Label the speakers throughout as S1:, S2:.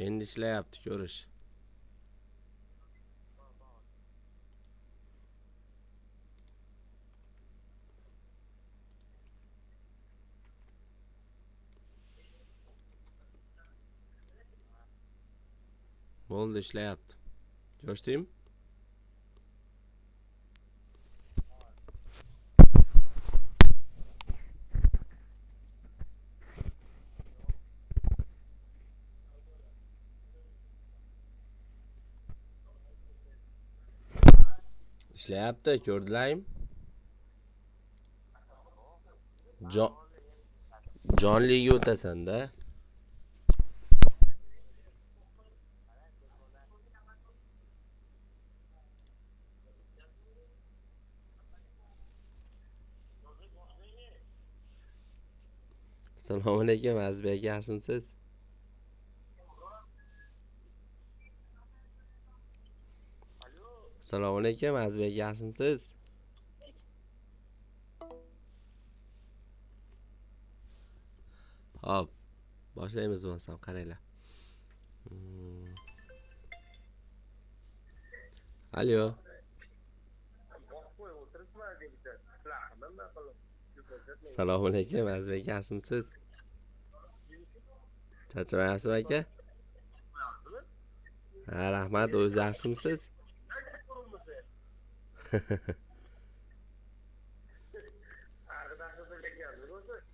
S1: Endi ishlayapti ko'rish. Bo'ldi, ishlayapti. Ko'rsataymi? Ishlayapti, ko'rdilarmi? Jonliga o'tasan-da. Assalomu alaykum, Azizbek aka, yaxshimisiz? Assalomu alaykum, Azizbek aka, yaxshimisiz? Hop, boshlaymiz bo'lsam, qaranglar. Alo. Assalomu alaykum, Azizbek aka, yaxshimisiz? Charchamayapsizmi aka? Ha, rahmat, o'zingiz yaxshimisiz?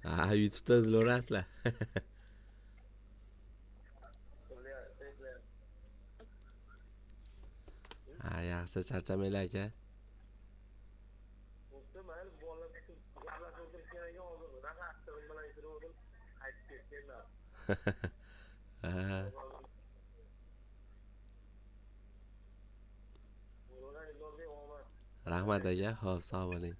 S1: Ha, YouTube'da izlaverasizlar. Ha, yaxshi, charchamanglar aka. Ha. Rahmat aka, xo'p, sog' bo'ling.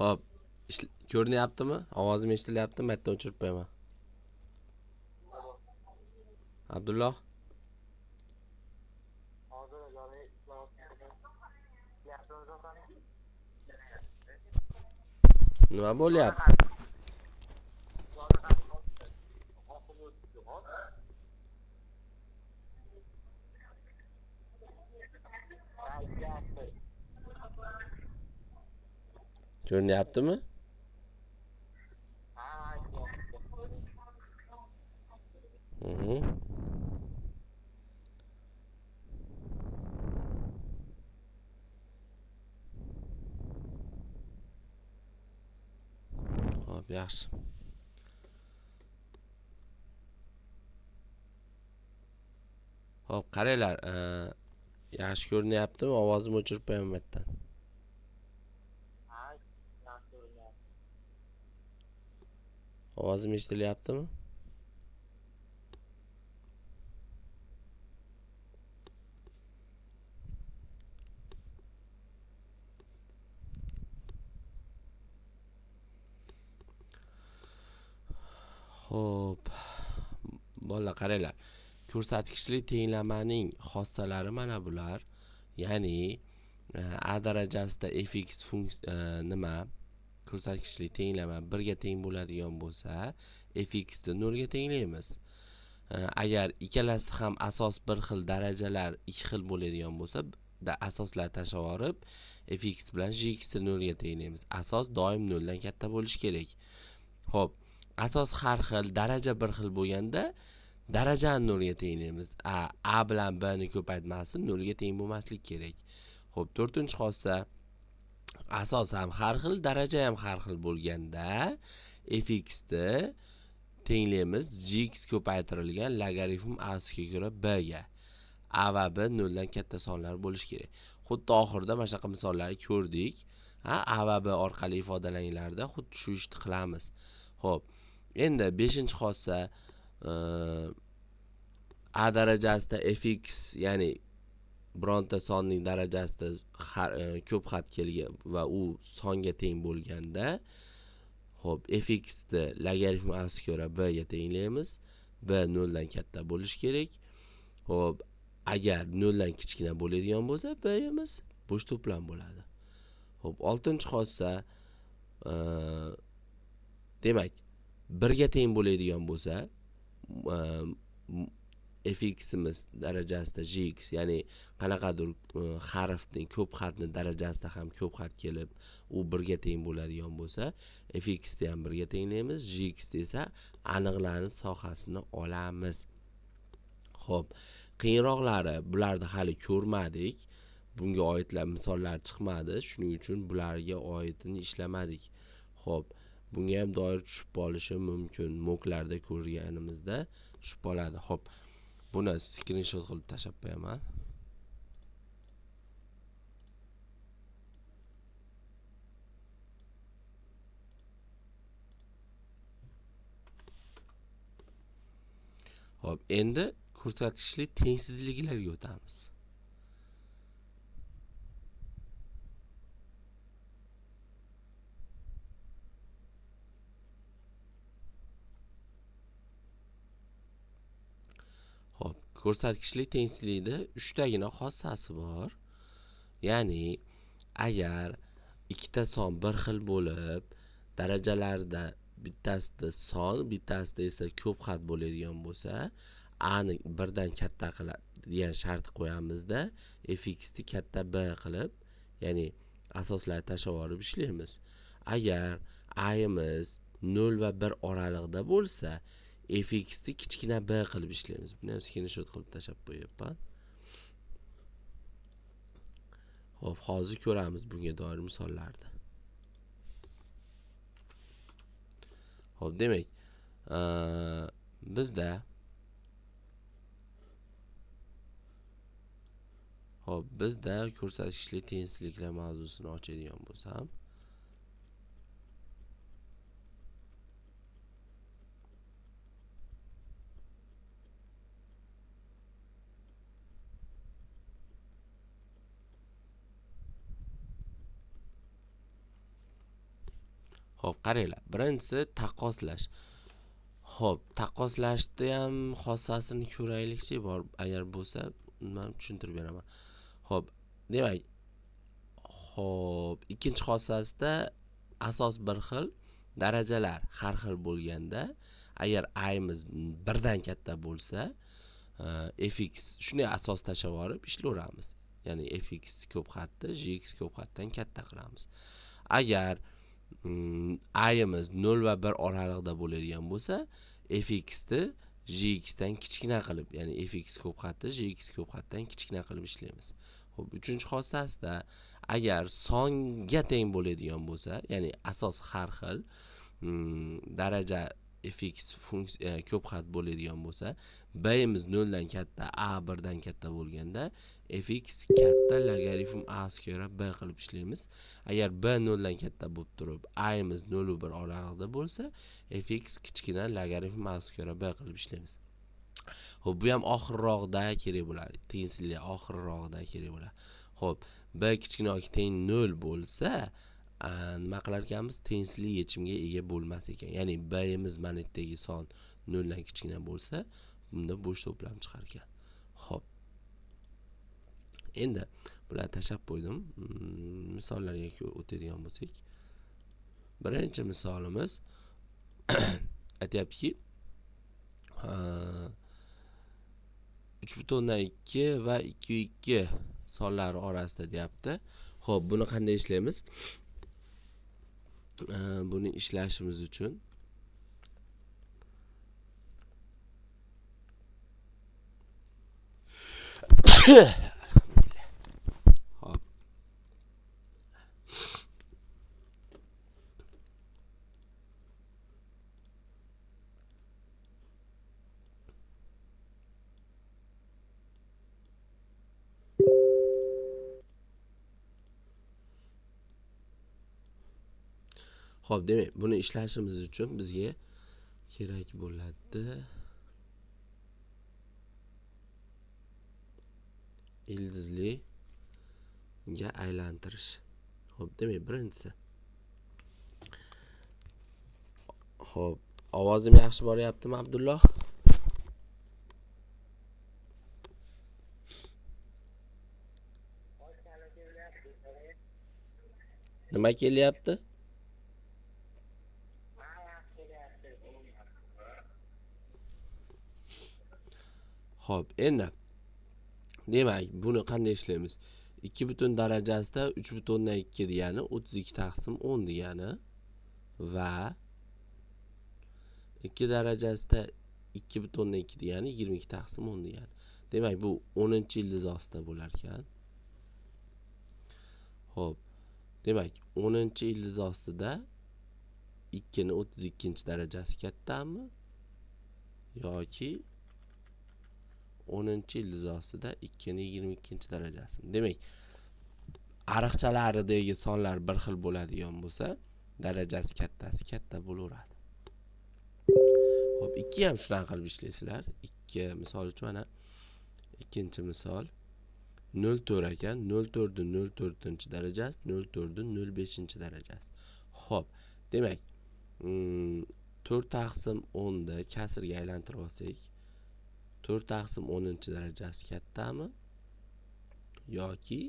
S1: Hop, ko'rinyaptimi? Ovozim eshitilyaptimi? Bitta o'chirib qo'yaman. Abdulloh. Nima bo'lyapti? Ko'rinyaptimi? Hop, yaxshi. Hop, qaranglar, yaxshi ko'rinyaptimi? Ovozimni o'chirib qo'yaman bittadan. Ovozim eshitilyaptimi? Xo'p. Bolalar, qaranglar. Ko'rsatkichli tenglamaning xossalari mana bular. Ya'ni a darajasida fx nima? Ko'rsatkichli tenglama 1 ga teng bo'ladigan bo'lsa, fx ni 0 ga tenglaymiz. Agar ikkalasi ham asos bir xil, darajalar ikki xil bo'ladigan bo'lsa, asoslar tashlab yuborib, fx bilan gx ni 0 ga tenglaymiz. Asos doim 0 dan katta bo'lishi kerak. Xo'p, asos har xil, daraja bir xil bo'lganda darajani 0 ga tenglaymiz. A bilan b ni ko'paytmasi 0 ga teng bo'lmasligi kerak. Xo'p, 4-xossa asos ham har xil, daraja ham har xil bo'lganda fx ni tenglaymiz gx ko'paytirilgan logaritm a ustiga ko'ra b ga. A va b 0 dan katta sonlar bo'lishi kerak. Xuddi oxirida mana shunaqa misollarni ko'rdik. A va b orqali ifodalanganlarda xuddi shu ishni qilamiz. Xo'p, endi 5-xossa a darajasida fx, ya'ni bironta sonning darajasida ko'p xat kelgan va u songa teng bo'lganda Xo'p, fx ni logaritm asga ko'ra b ga tenglaymiz. B 0 dan katta bo'lishi kerak. Xo'p, agar 0 dan kichkina bo'ladigan bo'lsa, b'imiz bo'sh to'plam bo'ladi. Xo'p, 6-xossa demak 1 ga teng bo'ladigan bo'lsa, fximiz darajasida gx, ya'ni qanaqadir harfning, ko'p xatning darajasida ham ko'p xat kelib, u 1 ga teng bo'ladigan bo'lsa, fx ni ham 1 ga tenglaymiz, gx esa aniqlanish sohasini olamiz. Xo'p, qiyinroqlari bularni hali ko'rmadik. Bunga oidlar misollar chiqmadi, shuning uchun bularga oidini ishlamadik. Xo'p, bunga ham doir tushib qolishi mumkin. Moklarda ko'rganimizda tushib qoladi. Xo'p, buni screenshot qilib tashlab qo'yaman. Xo'p, endi ko'rsatkichli tengsizliklarga o'tamiz. Xo'p, ko'rsatkichli tengsizlikda 3 tagina xossasi bor. Ya'ni agar ikkita son bir xil bo'lib, darajalarda bittasida son, bittasida esa ko'p xat bo'ladigan bo'lsa, a ni 1 dan katta qiladi degan shart qo'yamizda, fx ni katta b qilib, ya'ni asoslarni tashlab olib ishlaymiz. Agar a'imiz 0 va 1 oralig'ida bo'lsa, fx ni kichkina b qilib ishlaymiz. Buni ham screenshot qilib tashlab qo'yapman. Xo'p, hozir ko'ramiz bunga doir misollarni. Xo'p, demak, bizda ko'rsatkichli tengsizliklar mavzusini ochadigan bo'lsam, xo'p, qaranglar. Birinchisi taqqoslash. Xo'p, taqqoslashda ham xossasini ko'raylikchi, bor agar bo'lsa, men tushuntirib beraman. Xo'p, demak, ikkinchi xossasida asos bir xil, darajalar har xil bo'lganda, agar a'imiz 1 dan katta bo'lsa, fx shunday asos tashlab olib ishlayveramiz. Ya'ni fx ko'p xatni gx ko'p xatdan katta qilamiz. Agar a'imiz 0 va 1 oralig'ida bo'ladigan bo'lsa, fx ni gx dan kichkina qilib, ya'ni fx ko'p xatni gx ko'p xatdan kichkina qilib ishlaymiz. Xo'p, 3-xossasida agar songa teng bo'ladigan bo'lsa, ya'ni asos har xil, daraja fx ko'p xat bo'ladigan bo'lsa, b'imiz 0 dan katta, a 1 dan katta bo'lganda, fx katta logaritm a ko'ra b qilib ishlaymiz. Agar b 0 dan katta bo'lib turib, a'imiz 0 va 1 oralig'ida bo'lsa, fx kichkina logaritm a ko'ra b qilib ishlaymiz. Xo'p, bu ham oxirroqda kerak bo'ladi. Tengsizlik oxirroqda kerak bo'ladi. Xo'p, b kichkina yoki teng 0 bo'lsa, nima qilar ekanmiz? Tengsizlik yechimga ega bo'lmas ekan. Ya'ni b'imiz mana bu yerdagi son 0 dan kichkina bo'lsa, bunda bo'sh to'plam chiqar ekan. Xo'p. Endi bularni tashlab qo'ydim. Misollarga o'tadigan bo'lsak, birinchi misolimiz aytayaptiki, 3.2 va 2.2 sonlari orasida deyapti. Xo'p, buni qanday ishlaymiz? Buni ishlashimiz uchun Xo'p, demak, buni ishlashimiz uchun bizga kerak bo'ladi ildizliga aylantirish. Xo'p, demak, birinchisi Xo'p, ovozim yaxshi boryaptimi, Abdulloh? Nima kelyapti? Xo'p, endi demak, buni qanday ishlaymiz? 2 butun darajasida 3/2 degani 32 taqsim 10 degani va 2 darajasida 2/2 degani 22 taqsim 10 degani. Demak, bu 10-ildiz ostida bo'lar ekan. Xo'p, demak, 10-ildiz ostida 2 ni 32-darajasi kattami yoki 10-ildiz ostida 2 ni 22-darajasi. Demak, ariqchalaridagi sonlar bir xil bo'ladigan bo'lsa, darajasi kattasi katta bo'laveradi. Xo'p, 2 ham shunaqa qilib ishlaysizlar. 2 misol uchun mana ikkinchi misol 0,4 ekan. 0,4 ni 0,4-darajasi, 0,4 ni 0,5-darajasi. Xo'p, demak, 4 taqsim 10 ni kasrga aylantirib olsak, 4 taqsim 10-darajasi kattami yoki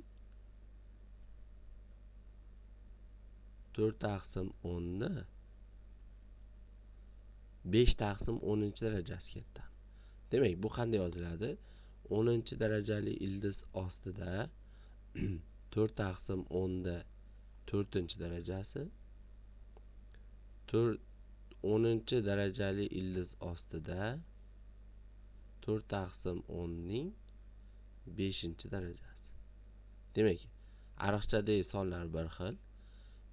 S1: 4 taqsim 10 ni 5 taqsim 10-darajasi katta. Demak, bu qanday yoziladi? 10-darajali ildiz ostida 4 taqsim 10 ni 4-darajasi, 10-darajali ildiz ostida 4 taqsim 10 ning 5-darajasi. Demak, ariqchadagi sonlar bir xil,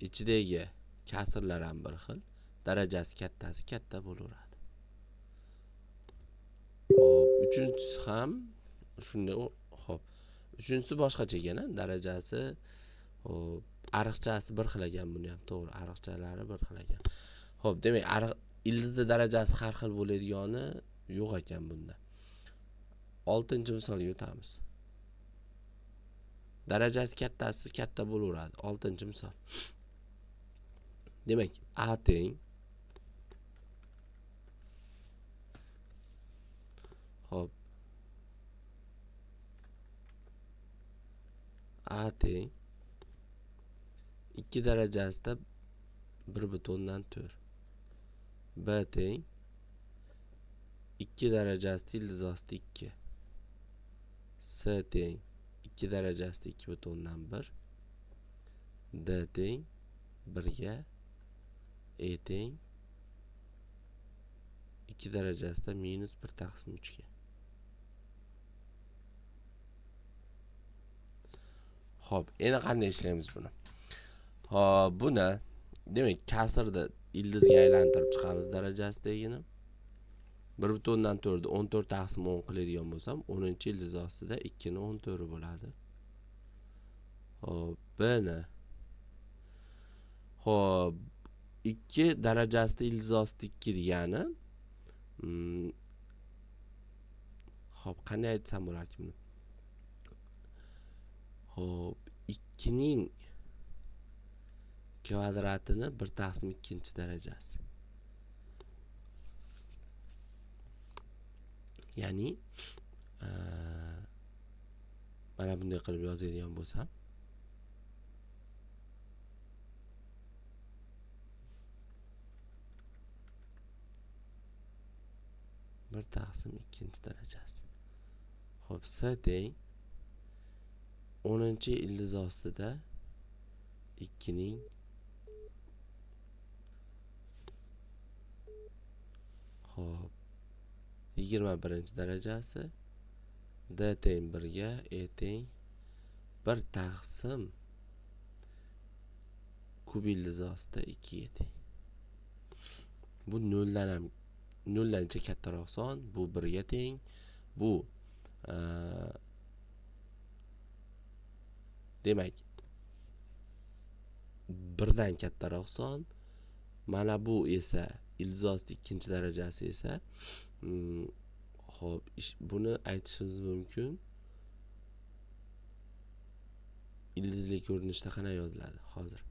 S1: ichidagi kasrlar ham bir xil, darajasi kattasi katta bo'laveradi. Xo'p, uchinchisi ham shunday. Xo'p, uchinchisi boshqacha ekan, darajasi, xo'p, ariqchasi bir xil ekan, buni ham to'g'ri, ariqchalari bir xil ekan. Xo'p, demak, ildizda darajasi har xil bo'ladigani yo'q ekan bunda. 6-misolga o'tamiz. Darajasi kattasi katta bo'laveradi. 6-misol. Demak, A teng Xo'p. A teng 2 darajasida 1/4. B teng 2 darajasida ildiz ostida 2. S teng 2 darajasida 2/1. D teng 1 ga. E teng 2 darajasida -1 taqsim 3 ga. Xo'p, endi qanday ishlaymiz buni? Xo'p, buni demak, kasrni ildizga aylantirib chiqamiz darajasidagini. 1/4 14 taqsim 10 qiladigan bo'lsam, 10-ildiz ostida 2 ni 14 bo'ladi. Xo'p, B ni. Xo'p, 2 darajasida ildiz ostida 2 degani. Xo'p, qanday aytsam bo'lardi buni? Xo'p, 2 ning kvadratini 1 taqsim 2-darajasi. Ya'ni mana bunday qilib yozadigan bo'lsam, 1 taqsim 2-darajasi. Xo'p, S teng 10-ildiz ostida 2 ning xo'p 21-darajasi. D teng 1 ga, E teng 1 taqsim kub ildiz ostida 2 ga teng. Bu 0 dan kattaroq son, bu 1 ga teng. Bu demak 1 dan kattaroq son. Mana bu esa ildiz osti 2-darajasi esa xo'p, buni aytishimiz mumkin. Ildizli ko'rinishda qana yoziladi hozir?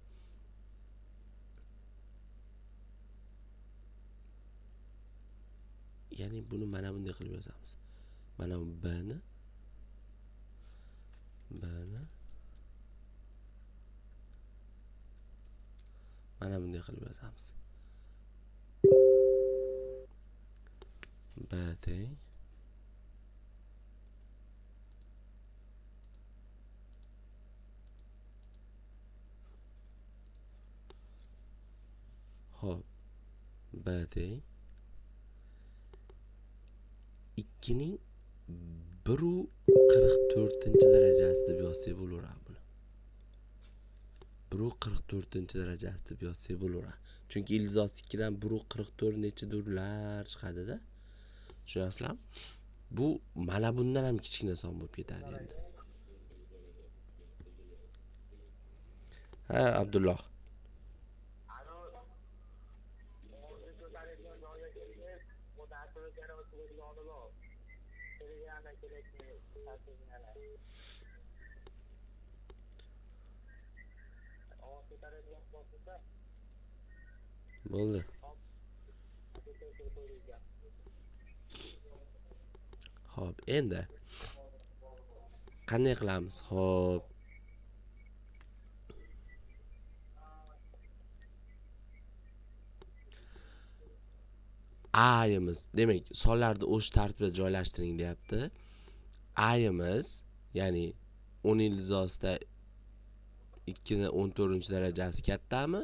S1: ya'ni buni mana bunday qilib yozamiz. Mana bu bni mana bunday qilib yozamiz. B teng hop B teng 2ning 1/44 deb yozsak bo'laveradi buni. 1/44 deb yozsak bo'laveradi. Chunki ildiz 2 dan 1/44 nechidurlar chiqadi-da. Tushunasizlarmi? Bu mana bundan ham kichkina son bo'lib ketadi endi. Ha, Abdulloh. Bo'ldi. Xo'p, endi qanday qilamiz? Xo'p. A'imiz, demak, sonlarni o'sha tartibda joylashtiring deyapti. A'imiz, ya'ni 10 ildizosida 2 ning 14-darajasi kattami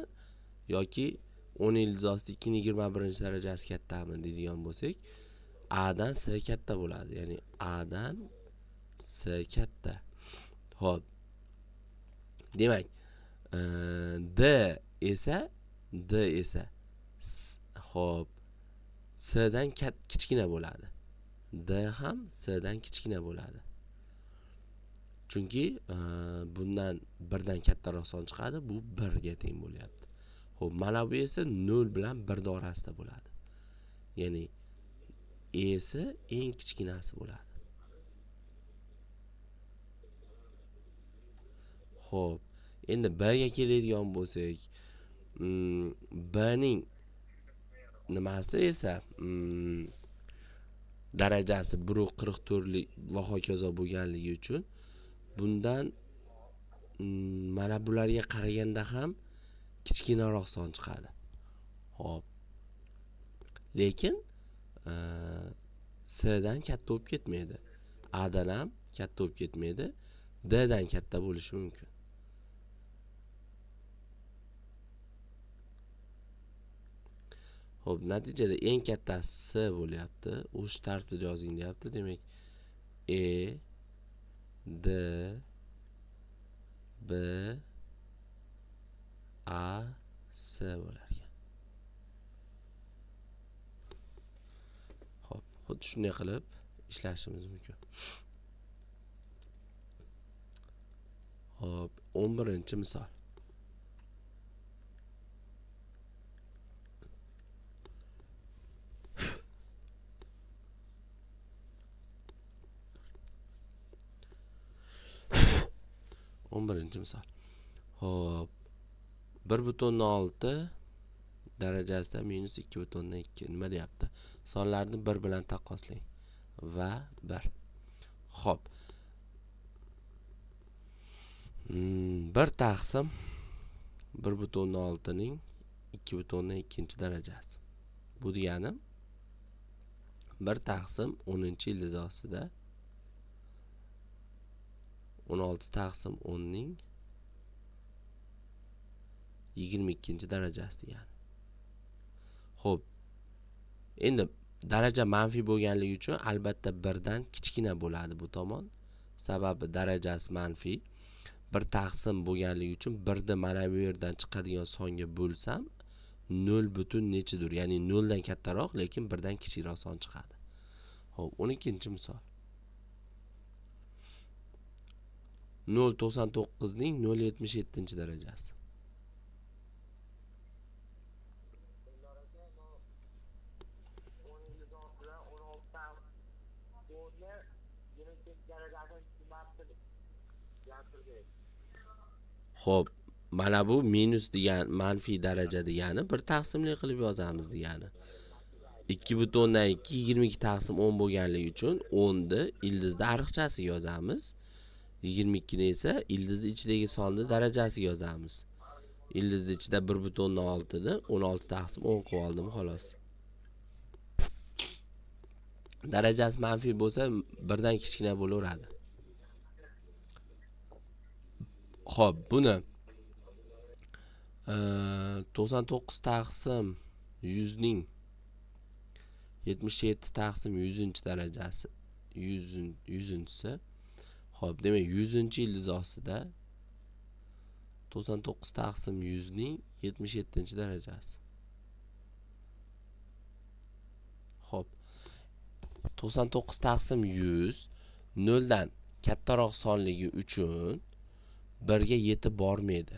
S1: yoki 10 ildizosida 2 ning 21-darajasi kattami deydigan bo'lsak, A dan S katta bo'ladi. Ya'ni A dan S katta. Xo'p. Demak, D esa xo'p, S dan kichkina bo'ladi. D ham S dan kichkina bo'ladi. Chunki bundan 1 dan kattaroq son chiqadi, bu 1 ga teng bo'lyapti. Xo'p, mana bu esa 0 bilan 1 orasida bo'ladi. Ya'ni E'si eng kichkinasi bo'ladi. Xo'p, endi B ga keladigan bo'lsak, B ning nimasi esa darajasi 1/44lik va hokazo bo'lganligi uchun bundan mana bularga qaraganda ham kichkinaroq son chiqadi. Xo'p. Lekin S dan katta bo'lib ketmaydi. A dan ham katta bo'lib ketmaydi. D dan katta bo'lishi mumkin. Xo'p, natijada eng kattasi S bo'lyapti. O'sha tartibda yozing deyapti. Demak, E D B A S bo'lar ekan. Xo'p, xuddi shunday qilib ishlashimiz mumkin. Xo'p, 11-misol. Misol. Xo'p. 1/6 darajasida -2/2. Nima deyapti? Sonlarni 1 bilan taqqoslang. Va 1. Xo'p. 1 taqsim 1/6 ning 2/2 darajasi. Bu degani 1 taqsim 10-ildizosida 16 taqsim 10 ning 22-darajasi degani. Xo'p. Endi daraja manfiy bo'lganligi uchun albatta 1 dan kichkina bo'ladi bu tomon. Sababi darajasi manfiy. 1 taqsim bo'lganligi uchun 1 ni mana bu yerdan chiqadigan songa bo'lsam 0 butun nechidir? Ya'ni 0 dan kattaroq, lekin 1 dan kichikroq son chiqadi. Xo'p, 12-misol. 0.99 ning 0.77-darajasi. Xo'p, mana bu minus degan manfiy daraja degani 1 taqsimli qilib yozamiz degani. 2/2 22 taqsim 10 bo'lganligi uchun 10 ni ildizda ariqchasiga yozamiz. 22 ni esa ildizni ichidagi sonni darajasiga yozamiz. Ildizni ichida 1/6 ni 16 taqsim 10 qilib oldim xolos. Darajasi manfiy bo'lsa, birdan kichkina bo'laveradi. Xo'p, buni 99 taqsim 100 ning 77 taqsim 100 darajasi 100-si. Xo'p, demak 100 ildiz ostida 99 taqsim 100 ning 77 darajasi. Xo'p, 99 taqsim 100 0 dan kattaroq sonligi uchun 1 ga yetib bormaydi.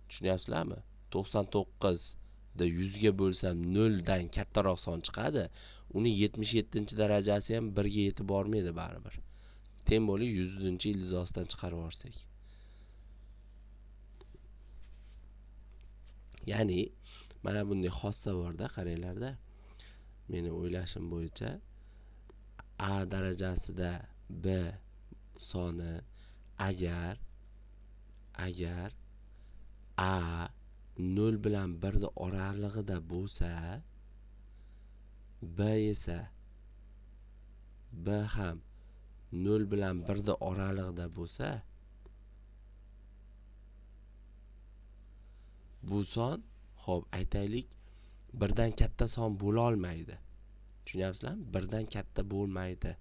S1: Tushunyapsizlarmi? 99 da 100 ga bo'lsam 0 dan kattaroq son chiqadi. Uning 77 darajasi ham 1 ga yetib bormaydi baribir. Teng bo'lib 100 ildiz ostidan chiqarib yuborsak. Ya'ni mana bunday xossa borda, qaranglarda. Meni o'ylashim bo'yicha A darajasida B soni agar A 0 bilan 1 da oralig'ida bo'lsa, B esa B ham 0 bilan 1 da oralig'ida bo'lsa, bu son, xo'p, aytaylik, 1 dan katta son bo'la olmaydi. Tushunyapsizlarmi? 1 dan katta bo'lmaydi.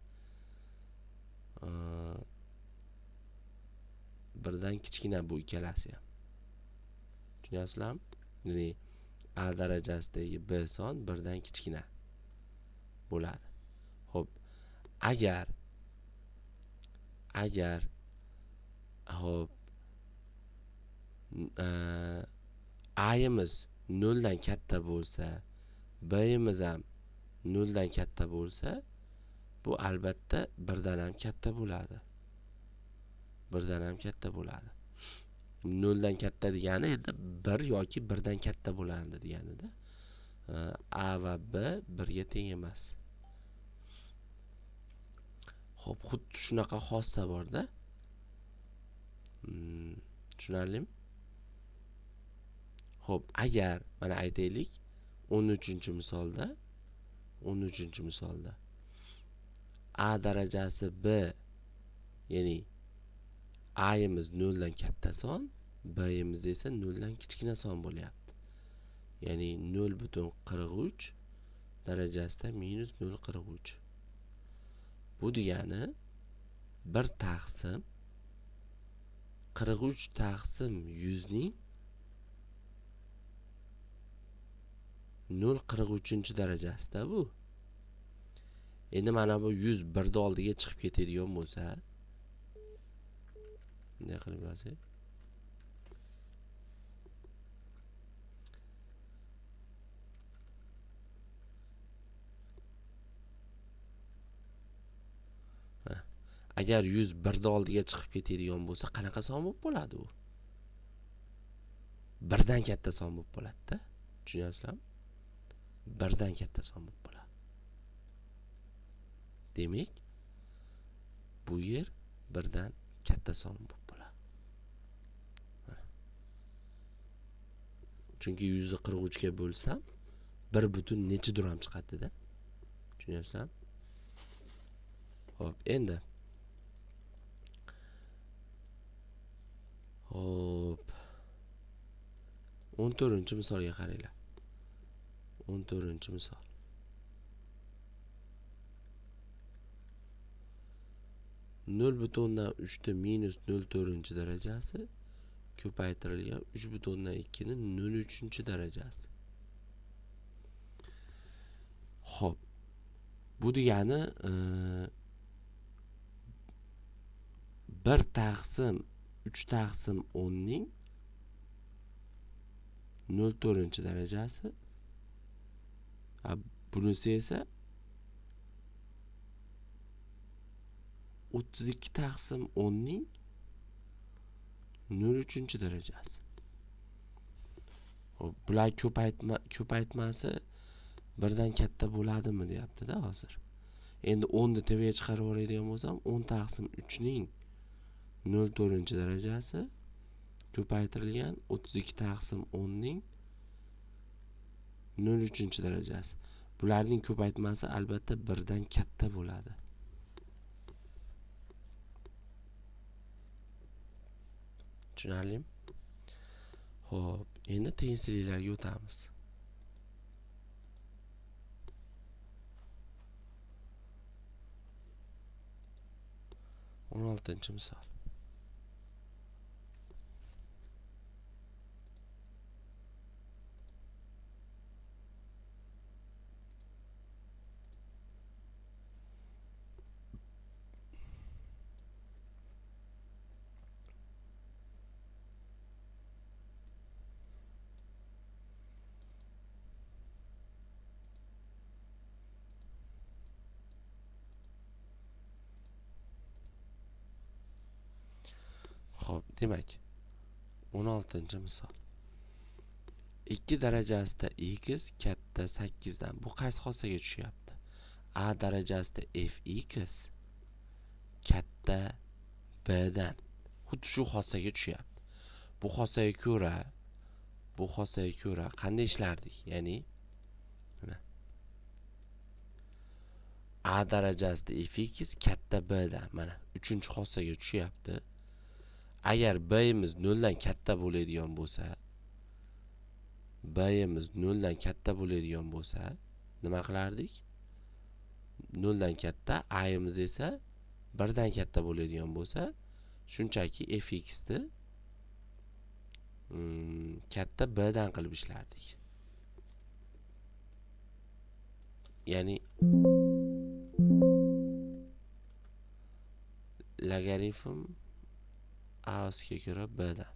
S1: 1 dan kichkina bu ikkalasi ham. Tushunyapsizlarmi? Ya'ni A darajasidagi B son 1 dan kichkina bo'ladi. Xo'p, agar xo'p A'imiz 0 dan katta bo'lsa, B'imiz ham 0 dan katta bo'lsa, bu albatta 1 dan ham katta bo'ladi. 1 dan ham katta bo'ladi. 0 dan katta degani endi 1 yoki 1 dan katta bo'ladi deganida. A va B 1 ga teng emas. Xo'p, xuddi shunaqa xossa borda. Tushunarlimi? Xo'p, agar mana aytaylik 13-misolda A darajasi B, ya'ni A'imiz 0 dan katta son, B'imiz esa 0 dan kichkina son bo'lyapti. Ya'ni 0,43 darajasida minus 0,43. Bu degani 1 taqsim 43 taqsim 100 ning 0,43 darajasida bu. Endi mana bu 100 1 da oldiga chiqib ketadigan bo'lsa, bunday qilib yozaylik. Agar 100 1 da oldiga chiqib ketadigan bo'lsa, qanaqa son bo'lib bo'ladi u? 1 dan katta son bo'lib bo'ladi-da. Tushunyapsizlarmi? 1 dan katta son bo'lib bo'ladi. Demak, bu yer 1 dan katta son bo'lib bo'ladi. Chunki 143 ga bo'lsam, 1 butun necha ham chiqadi-da. Tushunyapsizlarmi? Xo'p, endi Xo'p. 14-misolga qaranglar. 14-misol. Nol butundan 3 minus 0,4 darajasi ko'paytirilgan 3,2 ni 0,3 darajasi. Xo'p. Bu degani 1 taqsim 3 taqsim 10 ning 0,4 darajasi. Bunisi esa 32 taqsim 10 ning 0,3 darajasi. Hop, bular ko'paytmasi birdan katta bo'ladimi deyapti-da hozir. Endi 10 ni tevaga chiqarib yuboradigan bo'lsam, 10 taqsim 3 ning 0,4-darajasi ko'paytirilgan 32 taqsim 10 ning 0,3-darajasi. Bularning ko'paytmasi albatta 1 dan katta bo'ladi. Tushunarlimi? Xo'p, endi tengliklarga o'tamiz. O'n oltinchi misol. Xo'p, demak 16-chi misol. 2 darajasida x katta 8 dan. Bu qaysi xossaga tushyapti? A darajasida fx katta b dan. Xuddi shu xossaga tushyapti. Bu xossaga ko'ra qanday ishlardik? Ya'ni A darajasida fx katta b dan. Mana 3-xossaga tushyapti. Agar b'imiz 0 dan katta bo'ladigan bo'lsa, nima qilardik? 0 dan katta, a'imiz esa 1 dan katta bo'ladigan bo'lsa, shunchaki fx ni katta b dan qilib ishlardik. Ya'ni logaritm a osiga ko'ra b dan.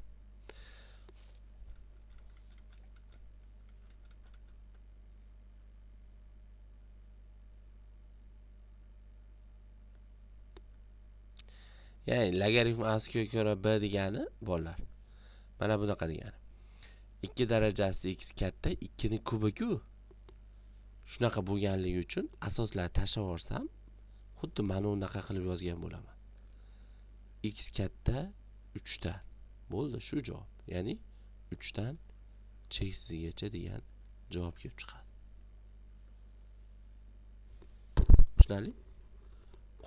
S1: Ya'ni logaritm a osiga ko'ra b degani bolalar. Mana bunaqa degani. 2 darajasi x katta 2 ning kubi-ku. Shunaqa bo'lganligi uchun asoslarni tashlab yuborsam, xuddi mana unaqa qilib yozgan bo'laman. X katta 3 dan. Bo'ldi, shu javob. Ya'ni 3 dan cheksizgacha degan javob kelib chiqadi. Tushunarli?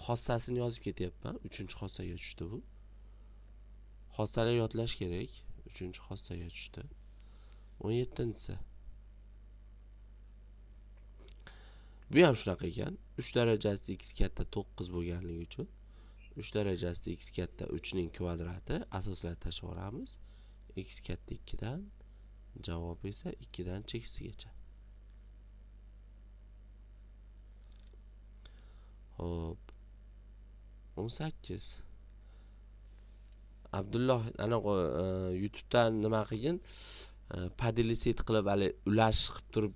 S1: Xossasini yozib ketyapman. 3-xossaga tushdi bu. Xossalar yodlash kerak. 3-xossaga tushdi. 17-si. Bu ham shunaqa ekan. 3 darajasi x katta 9 bo'lganligi uchun 3 darajasi x katta 3 ning kvadrati asoslarni tashlab yuboramiz. X katta 2 dan, javob esa 2 dan cheksizgacha. Xo'p. 18. Abdulloh ana YouTube dan nima qilgin? Padelisit qilib hali ulash qilib turib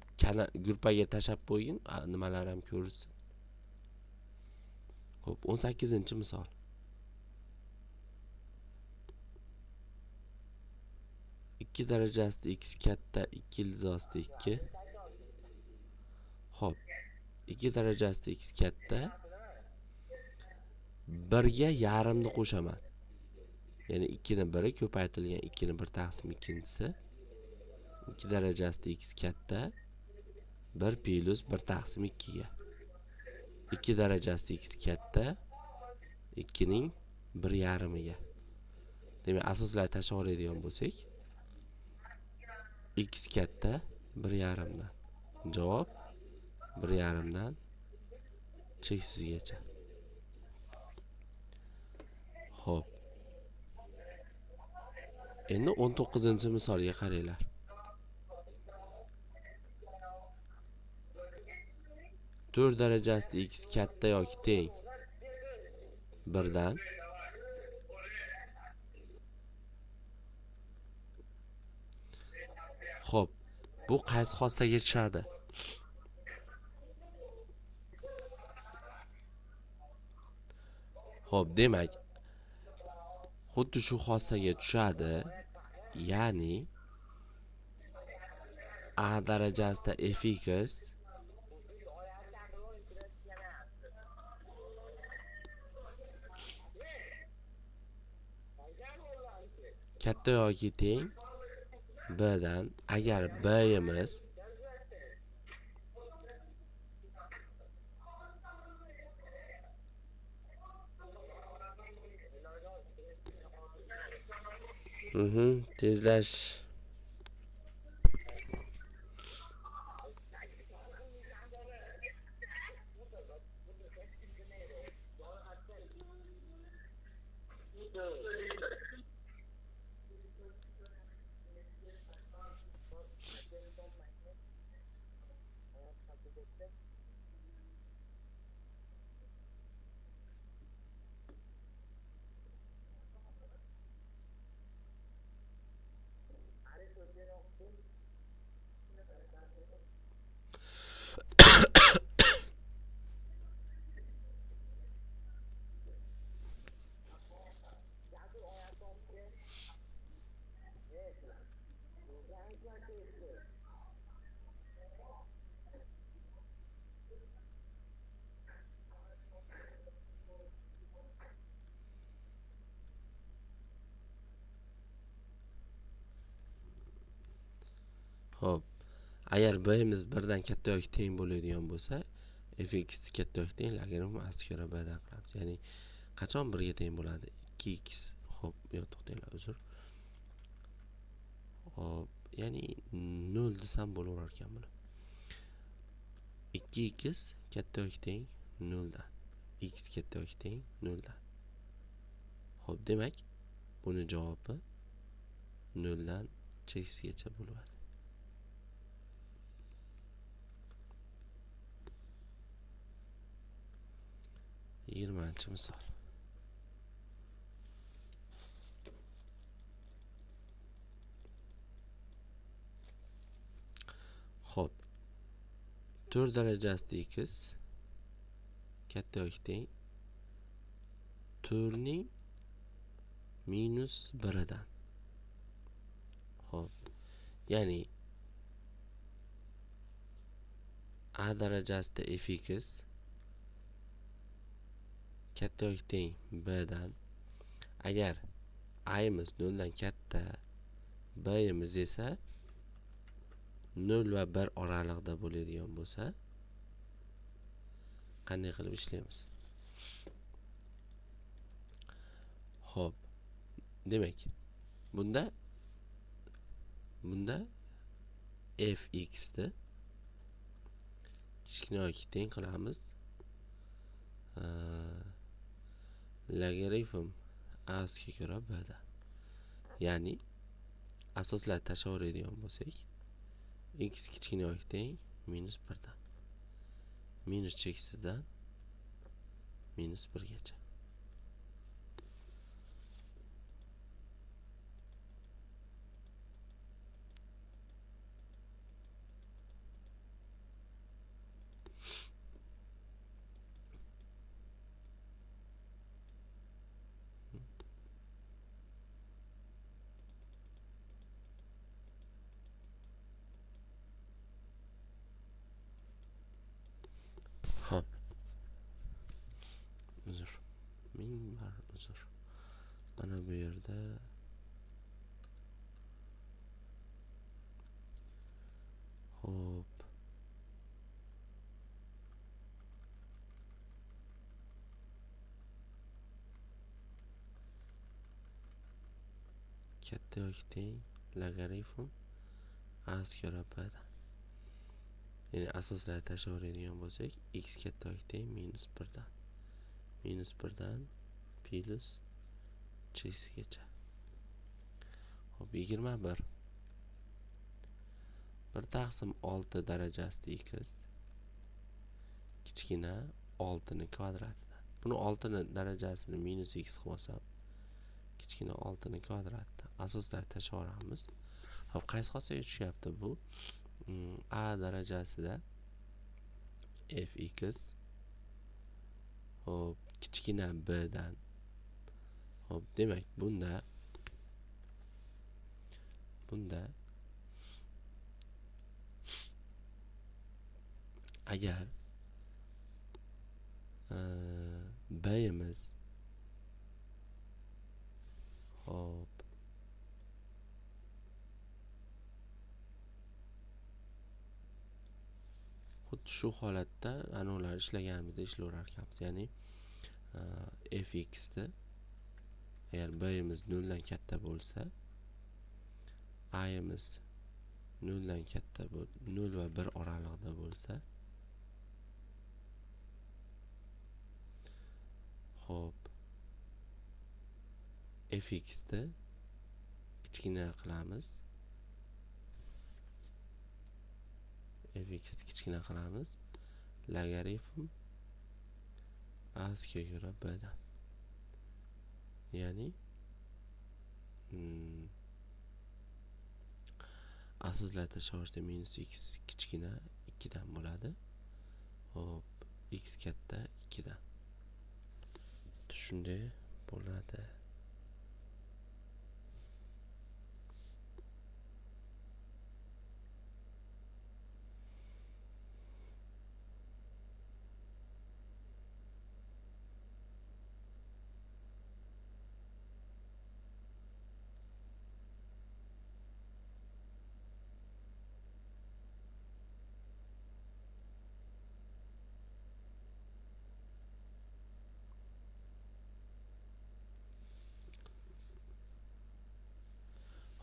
S1: gruppaga tashab qo'ying, nimalar ham ko'rsin. Xo'p, 18-misol. ikki darajasida x katta 2 ilzosida 2. Xo'p, 2 darajasida x katta 1 ga yarimni qo'shaman. Ya'ni 2 ning 1i ko'paytirilgan 2 ning 1 taqsim 2-si. 2 darajasida x katta 1 plus 1 taqsim 2 ga. 2 darajasida x katta 2 ning 1 yarimiga. Demak, asoslarni tashlab yuboradigan bo'lsak, x katta 1 yarimdan. Javob 1 yarimdan cheksizgacha. Xo'p. Endi 19-misolga qaranglar. To'rt darajasida x katta yoki teng 1 dan. Xo'p, bu qaysi xossaga tushadi? Xo'p, demak, xuddi shu xossaga tushadi. Ya'ni a darajasida fx katta yoki teng b dan. Agar bimiz tezlash. Xo'p, agar bimiz birdan katta yoki teng bo'ladigan bo'lsa, fx katta yoki teng logaritm asli ko'ra bdan qilamiz. Ya'ni qachon birga teng bo'ladi? 2x. Xo'p, yo'q, to'xtanglar, uzr. Xo'p, ya'ni 0 desam bo'laverar ekan buni. 2x katta yoki teng 0 dan. X katta yoki teng 0 dan. Xo'p, demak, buni javobi 0 dan chekisgacha bo'ladi. 20-misol. Xo'p, 4 darajasida x katta yoki teng 4 ning minus 1 dan. Xo'p, ya'ni a darajasida fx katta yoki teng b dan. Agar a'miz 0 dan katta, b'miz esa 0 va 1 oralig'ida bo'ladigan bo'lsa, qanday qilib ishlaymiz? Xo'p, demak, bunda fx ni kichkina yoki teng qilamiz. Logaritm asga ko'ra b dan. Ya'ni asoslar tashlaveradigan bo'lsak, x kichkina yoki teng minus 1 dan. Minus cheksizdan minus 1 gacha. Xo'p. Uzr. Ming bar uzr. Mana bu yerda xo'p. Katta yoki teng logaritm asga ko'ra b dan. Ya'ni asoslarni tashlaveradigan bo'lsak, x katta yoki teng minus 1 dan. Minus 1 dan plus chekisgacha. Xo'p, 21. 1 taqsim 6 darajasida x kichkina 6 ni kvadratidan. Buni 6 ni darajasini minus x qilib olsam, kichkina 6 ni kvadratdan asoslarni tashlaveramiz. Xo'p, qaysi xossaga tushyapti bu? A darajasida fx xo'p kichkina b dan. Xo'p, demak bunda agar b'miz xo'p shu holatda ular ishlaganimizda ishlayverar ekanmiz. Ya'ni fx da agar b'imiz 0 dan katta bo'lsa, a'imiz 0 dan katta 0 va 1 oralig'ida bo'lsa, xo'p, fx da kichkina qilamiz. fx ni kichkina qilamiz. Logaritm a(ga ko'ra b dan. Ya'ni asoslar tashlashda -x kichkina 2 dan bo'ladi. Hop, x katta 2 dan. Shunday bo'ladi.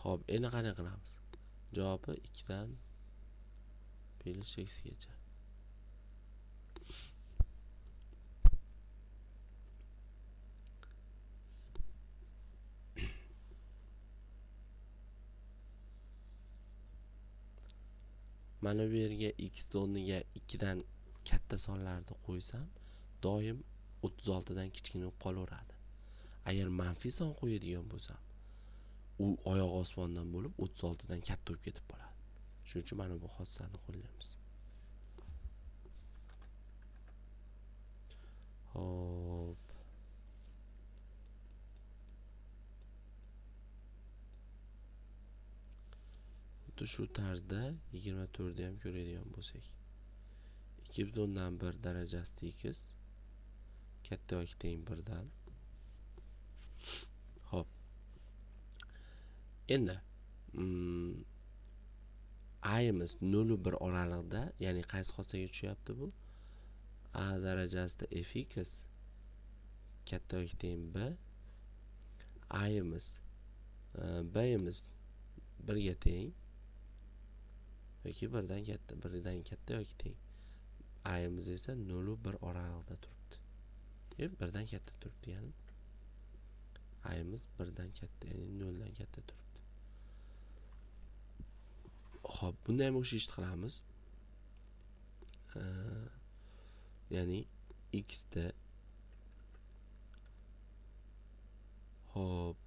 S1: Xo'p, endi qanday qilamiz? Javobi 2 dan plus x gacha. Mana bu yerga x o'rniga 2 dan katta sonlarni qo'ysam, doim 36 dan kichkina bo'lib qolaveradi. Agar manfiy son qo'yadigan bo'lsam, u oyoq osmondan bo'lib 36 dan katta bo'lib ketib qoladi. Shuning uchun mana bu xossani qo'llaymiz. Hop. Xuddi shu tarzda 24 ni ham ko'radigan bo'lsak, 2,1 darajasida x katta yoki teng 1 dan. Hop. Endi a'imiz 0 va 1 oralig'ida, ya'ni qaysi xossaga tushyapti bu? A darajasida fx katta yoki teng b. A'imiz b'imiz 1 ga teng yoki 1 dan katta yoki teng. A'imiz esa 0 va 1 oralig'ida turibdi. 1 dan katta turibdi, ya'ni a'imiz 1 dan katta, ya'ni 0 dan katta turibdi. Xo'p, bunda ham o'sha ishni qilamiz. Ya'ni x da hop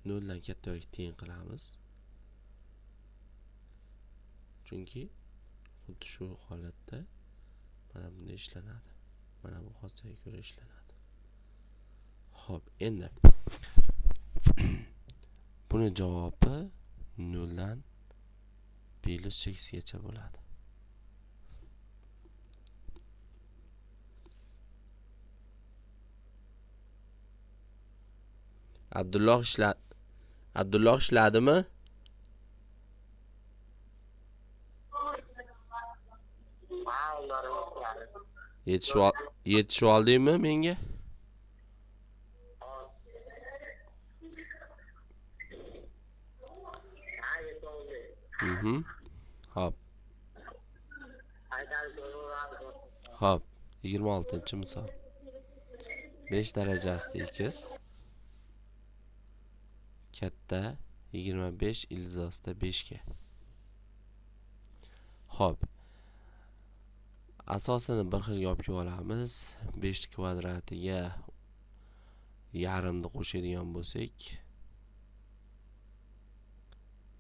S1: 0 dan katta yoki teng qilamiz. Chunki xuddi shu holatda mana bunday ishlanadi. Mana bu xossaga ko'ra ishlanadi. Xo'p, endi buni javobi 0 dan plus x gacha bo'ladi. Abdulloh ishladimi? Yetishib oldingmi menga? Hop. Hop, 26-misol. 5 darajasida x katta 25 ilzosida 5 ga. Hop. Asosini bir xil yopib olamiz. 5 kvadratiga yarimni qo'shadigan bo'lsak,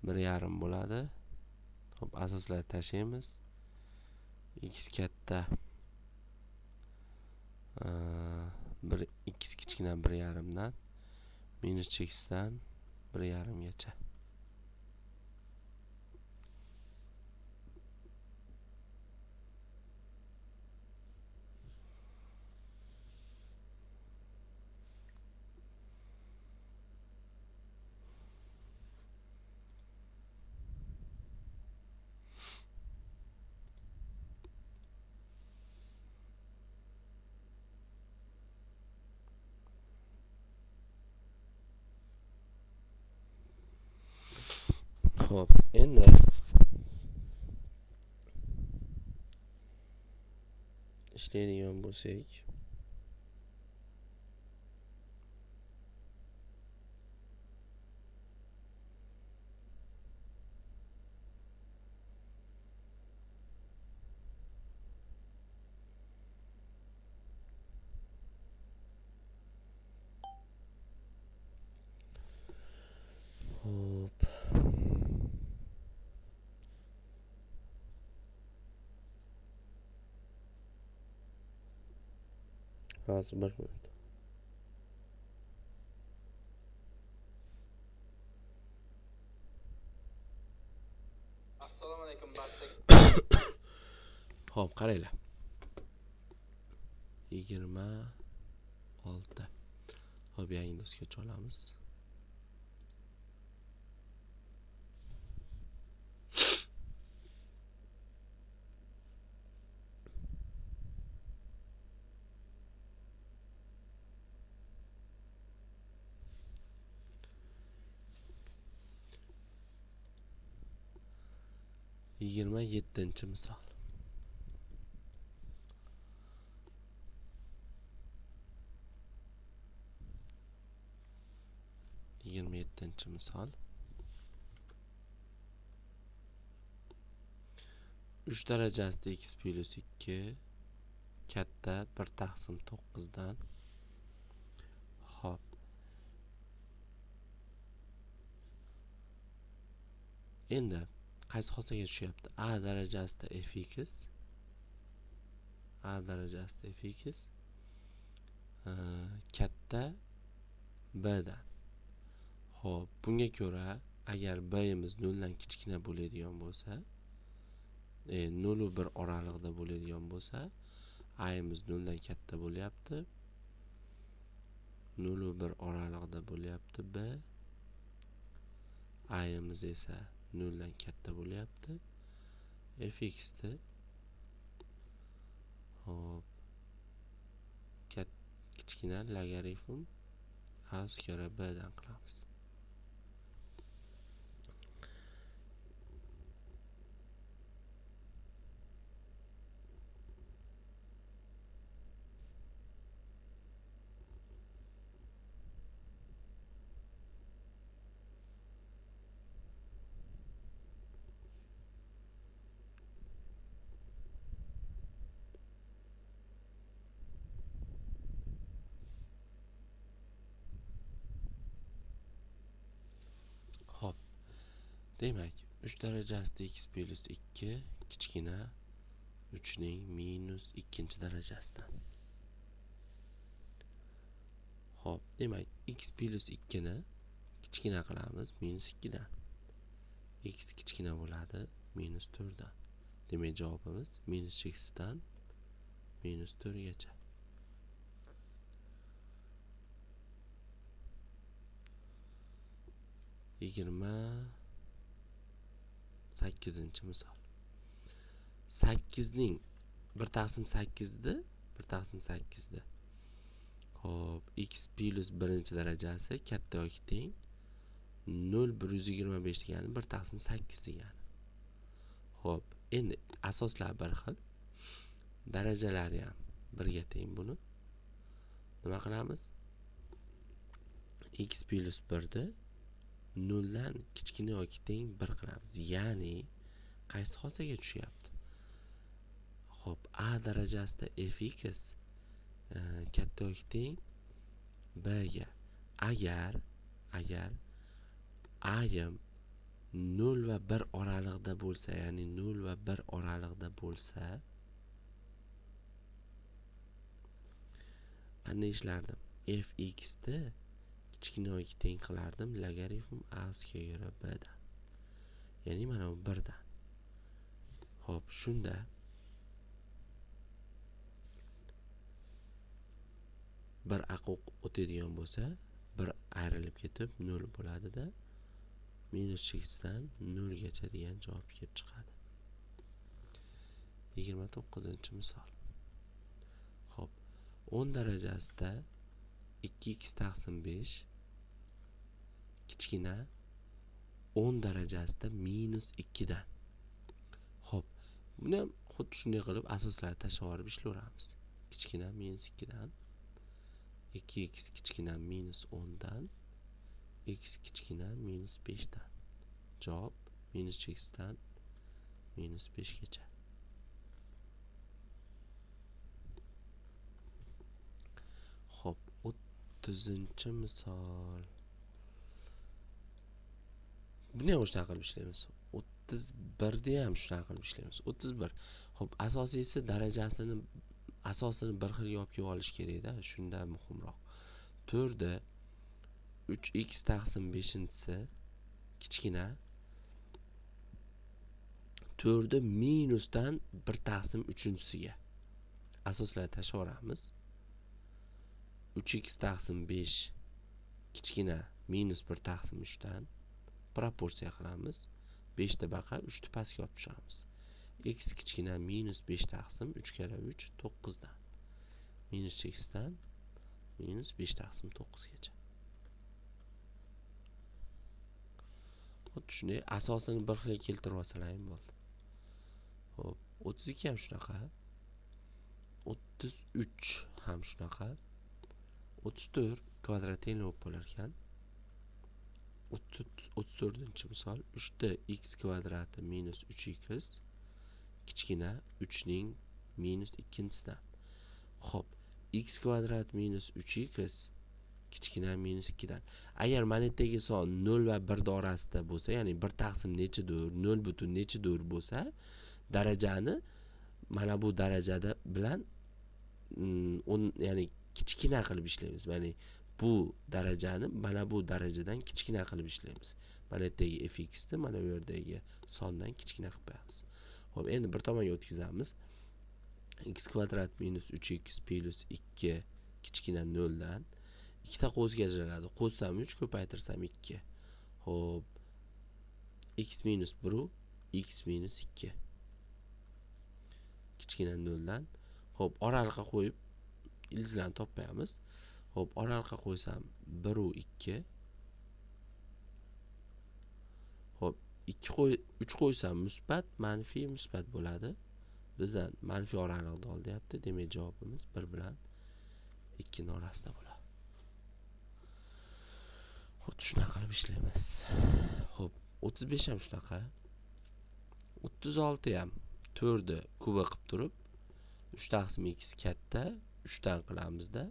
S1: 1,5 bo'ladi. Hop, asoslarni tashlaymiz. X katta 2 kichkina 1,5 dan minus chekisdan 1,5 gacha. Xo'p, endi ishlaydigan bo'lsak, xo'p, hozir bir minut.
S2: Assalomu alaykum barchaga.
S1: Xo'p, qaranglar. 26. Xo'p, yangi doskacha olamiz. Yigirma yettinchi misol. Yigirma yettinchi misol. 3 darajasida x plus 2 katta 1 taqsim 9 dan. Hop. Endi qaysi xosaga tushyapti? A darajasida fx, A darajasida fx katta b dan. Hop, bunga ko'ra agar b-imiz 0 dan kichkina bo'ladigan bo'lsa, 0 va 1 oralig'ida bo'ladigan bo'lsa, a-imiz 0 dan katta bo'lyapti. 0 va 1 oralig'ida bo'lyapti b. a-imiz esa 0 dan katta bo'lyapti. fx ni hop kichkina logaritm a kira b dan qilamiz. Hop. Demak, 3 darajasida x plus 2 kichkina 3 ning minus 2 darajasidan. Hop, demak, x plus 2 ni kichkina qilamiz minus 2 dan. X kichkina bo'ladi minus 4 dan. Demak, javobimiz minus cheksizdan minus 4 gacha. Yigirma 8-chi misol. 8 ning 1 taqsim 8 1 taqsim 8 Hop, x plus 1 darajasi katta yoki teng 0,125 degani 1 taqsim 8 degani. Hop, endi asoslar bir xil. Darajalari ham 1 ga teng buni. Nima qilamiz? X plus 1 ni 0 dan kichkina yoki teng 1 qilamiz. Ya'ni qaysi xosaga tushyapti? Hop, a darajasida fx katta yoki teng b ga. Agar a-im 0 va 1 oralig'ida bo'lsa, ya'ni 0 va 1 oralig'ida bo'lsa, qanday ishlardim? Fx ni kichkina yoki teng qilardim logaritm a kira b dan. Ya'ni mana bu 1 dan. Hop, shunda bir aqoq o'tadigan bo'lsa, bir ayrilib ketib 0 bo'ladi-da, minus cheksizdan 0 gacha degan javob kelib chiqadi. 29-chi misol. Hop, 10 darajasida 2x taqsim 5 kichkina 10 darajasida -2 dan. Xo'p, buni ham xuddi shunday qilib asoslarni tashlab yuborib ishlayveramiz. Kichkina -2 dan 2x kichkina -10 dan x kichkina -5 dan. Javob -x dan -5 gacha. Xo'p, 30-misol. Buni ham shunaqa qilib ishlaymiz. 31 ham shunaqa qilib ishlaymiz. 31. Xo'p, asosiysi darajasini asosini bir xilga olib kelib olish kerak-da, shunda muhimroq. 4da 3x taqsim 5-si kichkina 4da minusdan 1 taqsim 3-siga. Asoslarni tashlab yuboramiz. 3x taqsim 5 kichkina -1 taqsim 3 dan proporsiya qilamiz. 5 da baqa 3 ni pastga olib tushamiz. X kichkina -5 taqsim 3 kara 3 9 dan. -x dan -5 taqsim 9 gacha. Xuddi shunday asosini bir xil keltirib olsalar ham bo'ldi. Xo'p, 32 ham shunaqa. 33 ham shunaqa. 34 kvadrat tenglik bo'lib bo'lar ekan. 34-misol 3da x kvadrati -3x kichkina 3 ning -2-sidan. Xo'p, x kvadrat -3x kichkina -2 dan. Agar mana bu yerdagi son 0 va 1 orasida bo'lsa, ya'ni 1 taqsim nechidir, 0 butun nechidir bo'lsa, darajani mana bu darajada bilan ya'ni kichkina qilib ishlaymiz. Ya'ni bu darajani mana bu darajadan kichkina qilib ishlaymiz. Mana bu yerdagi fx ni mana bu yerdagi sondan kichkina qilib qo'yamiz. Xo'p, endi bir tomonga o'tkazamiz. X kvadrat -3x plus 2 kichkina 0 dan ikkita qo'sga ajraladi. Qo'shsam 3, ko'paytirsam 2. Xo'p, x minus 1 x minus 2 kichkina 0 dan. Xo'p, oraliqqa qo'yib ildizlarni topamiz. Xo'p, oraliqqa qo'ysam 1 u 2. Xo'p, 3 qo'ysam musbat, manfiy musbat bo'ladi. Bizdan manfiy oraliqda ol deyapti. Demak, javobimiz 1 bilan 2 ning orasida bo'ladi. Xuddi shunaqa qilib ishlaymiz. Xo'p, 35 ham shunaqa. 36 ham 4 ni kubi qilib turib 3 taqsim x katta 3 dan qilamizda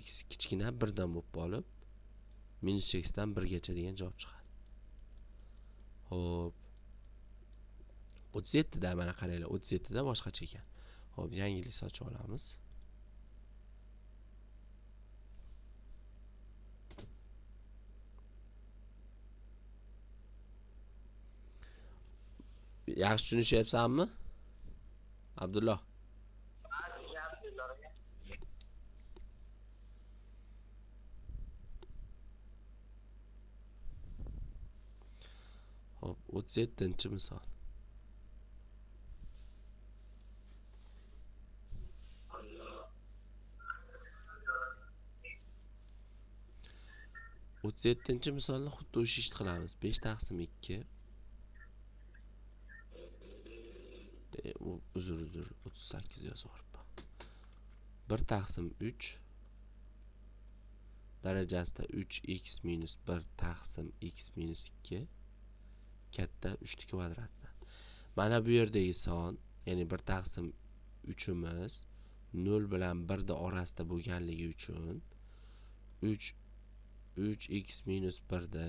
S1: x kichkina 1 dan bo'lib qolib -x dan 1 gacha degan javob chiqadi. Xo'p, 37 da mana qaranglar, 37 da boshqacha ekan. Xo'p, yangilik sochib olamiz. Yaxshi tushunishyapsanmi? Abdulloh. Xo'p, 37-misol. O'ttiz yettinchi misolni xuddi o'sha ishni qilamiz. 5 taqsim 2 uzr 38 yozib yuboribman. 1 taqsim 3 darajasida 3x minus 1 taqsim x minus 2 katta 3 kvadratda. Mana bu yerdagi son, ya'ni 1 taqsim 3imiz 0 bilan 1 da orasida bo'lganligi uchun 3x minus 1 da